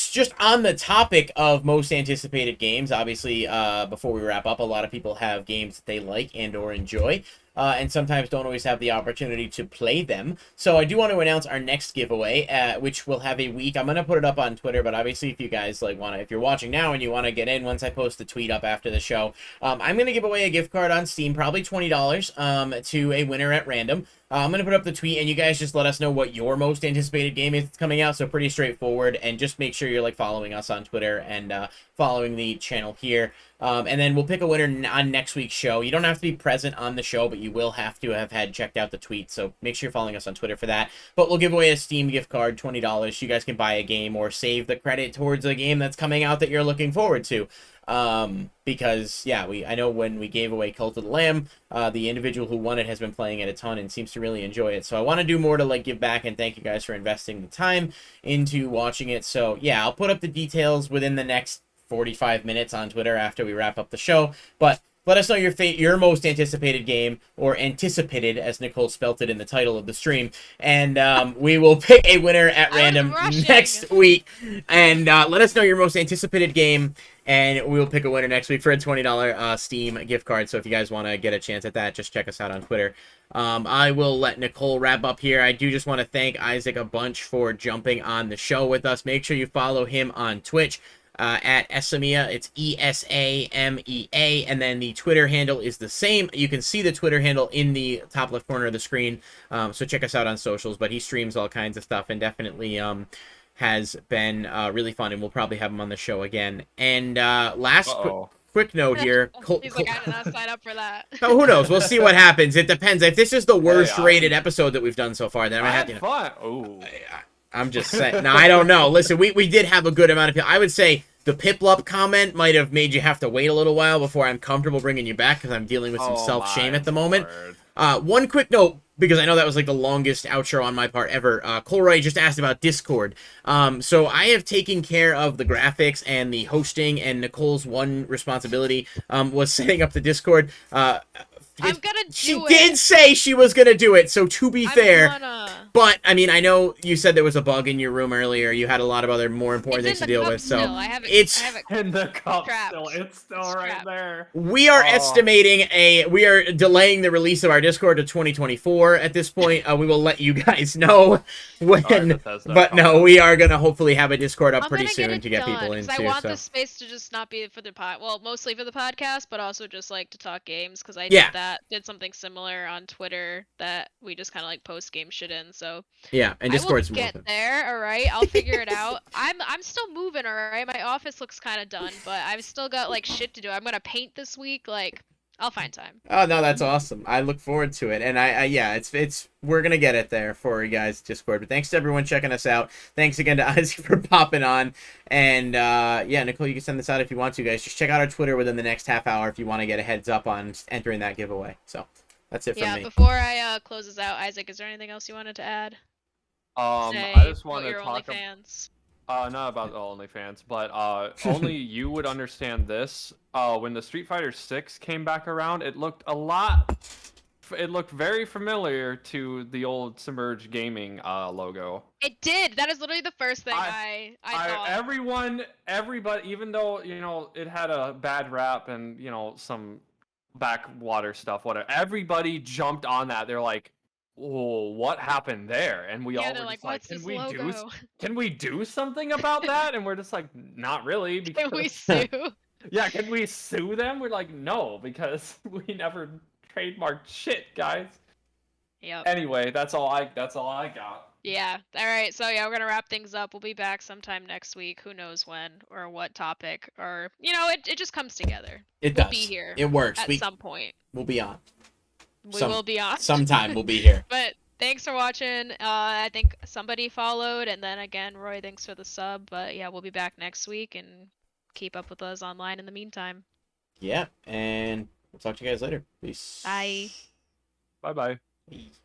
just on the topic of most anticipated games, obviously, before we wrap up, a lot of people have games that they like and or enjoy, and sometimes don't always have the opportunity to play them. So I do want to announce our next giveaway, which will have a week. I'm going to put it up on Twitter, but obviously if you guys like want to, if you're watching now and you want to get in once I post the tweet up after the show, I'm going to give away a gift card on Steam, probably $20, to a winner at random. I'm going to put up the tweet, and you guys just let us know what your most anticipated game is coming out, so pretty straightforward, and just make sure you're, like, following us on Twitter and following the channel here, and then we'll pick a winner on next week's show. You don't have to be present on the show, but you will have to have checked out the tweet, so make sure you're following us on Twitter for that. But we'll give away a Steam gift card, $20. You guys can buy a game or save the credit towards a game that's coming out that you're looking forward to. Because yeah, I know when we gave away Cult of the Lamb, the individual who won it has been playing it a ton and seems to really enjoy it. So I want to do more to like give back and thank you guys for investing the time into watching it. So yeah, I'll put up the details within the next 45 minutes on Twitter after we wrap up the show. But let us know your most anticipated game, or anticipated, as Nicole spelt it in the title of the stream, and we will pick a winner at random next week. And let us know your most anticipated game, and we will pick a winner next week for a $20 Steam gift card. So if you guys want to get a chance at that, just check us out on Twitter. I will let Nicole wrap up here. I do just want to thank Isaac a bunch for jumping on the show with us. Make sure you follow him on Twitch. At Esamea, it's Esamea, and then the Twitter handle is the same. You can see the Twitter handle in the top left corner of the screen, so check us out on socials. But he streams all kinds of stuff, and definitely has been really fun, and we'll probably have him on the show again. And last quick note here. He's like, I did not sign up for that. Oh, who knows? We'll see what happens. It depends. If this is the worst rated episode that we've done so far, then I might have to. Fun. Ooh. I'm just saying. No, I don't know. Listen, we did have a good amount of people. I would say the Piplup comment might have made you have to wait a little while before I'm comfortable bringing you back, because I'm dealing with some self-shame at the moment. One quick note, because I know that was like the longest outro on my part ever. Colroy just asked about Discord. So I have taken care of the graphics and the hosting, and Nicole's one responsibility was setting up the Discord. I'm gonna do She it. did say she was gonna do it, so to be fair. Gonna. But, I mean, I know you said there was a bug in your room earlier. You had a lot of other more important things to deal with. So I have it, it's I have it in the cup strapped. still. It's still right there. We are estimating we are delaying the release of our Discord to 2024 at this point. We will let you guys know when. But no, we are going to hopefully have a Discord up pretty soon to get people into. I want this space to just not be for the mostly for the podcast, but also just like to talk games, because I did something similar on Twitter that we just kind of like post game shit in. So yeah, and Discord's I will get there. All right, I'll figure it out. I'm still moving. All right, my office looks kind of done, but I've still got like shit to do. I'm gonna paint this week. Like, I'll find time. Oh no, that's awesome. I look forward to it, and it's we're gonna get it there for you guys, Discord. But thanks to everyone checking us out. Thanks again to Isaac for popping on, and Nicole, you can send this out if you want to, guys. Just check out our Twitter within the next half hour if you want to get a heads up on entering that giveaway. So that's it from me. Yeah, before I close this out, Isaac, is there anything else you wanted to add? I just want to talk OnlyFans. Not about the OnlyFans, but only you would understand this. When the Street Fighter 6 came back around, it looked very familiar to the old Submerge Gaming logo. It did. That is literally the first thing I thought. Everybody, even though it had a bad rap and some backwater stuff, whatever. Everybody jumped on that. They're like, "Oh, what happened there?" And we all were just like, "Can we do something about that?" And we're just like, "Not really." Because... Can we sue? Yeah, can we sue them? We're like, no, because we never trademarked shit, guys. Yep. Anyway, that's all I got. Yeah. All right. So yeah, we're gonna wrap things up. We'll be back sometime next week. Who knows when or what topic, or it just comes together. We'll be here. It works. At some point. We'll be on. We will be on. Sometime we'll be here. But thanks for watching. I think somebody followed, and then again, Roy, thanks for the sub. But yeah, we'll be back next week, and keep up with us online in the meantime. Yeah, and we'll talk to you guys later. Peace. Bye. Bye-bye. Peace.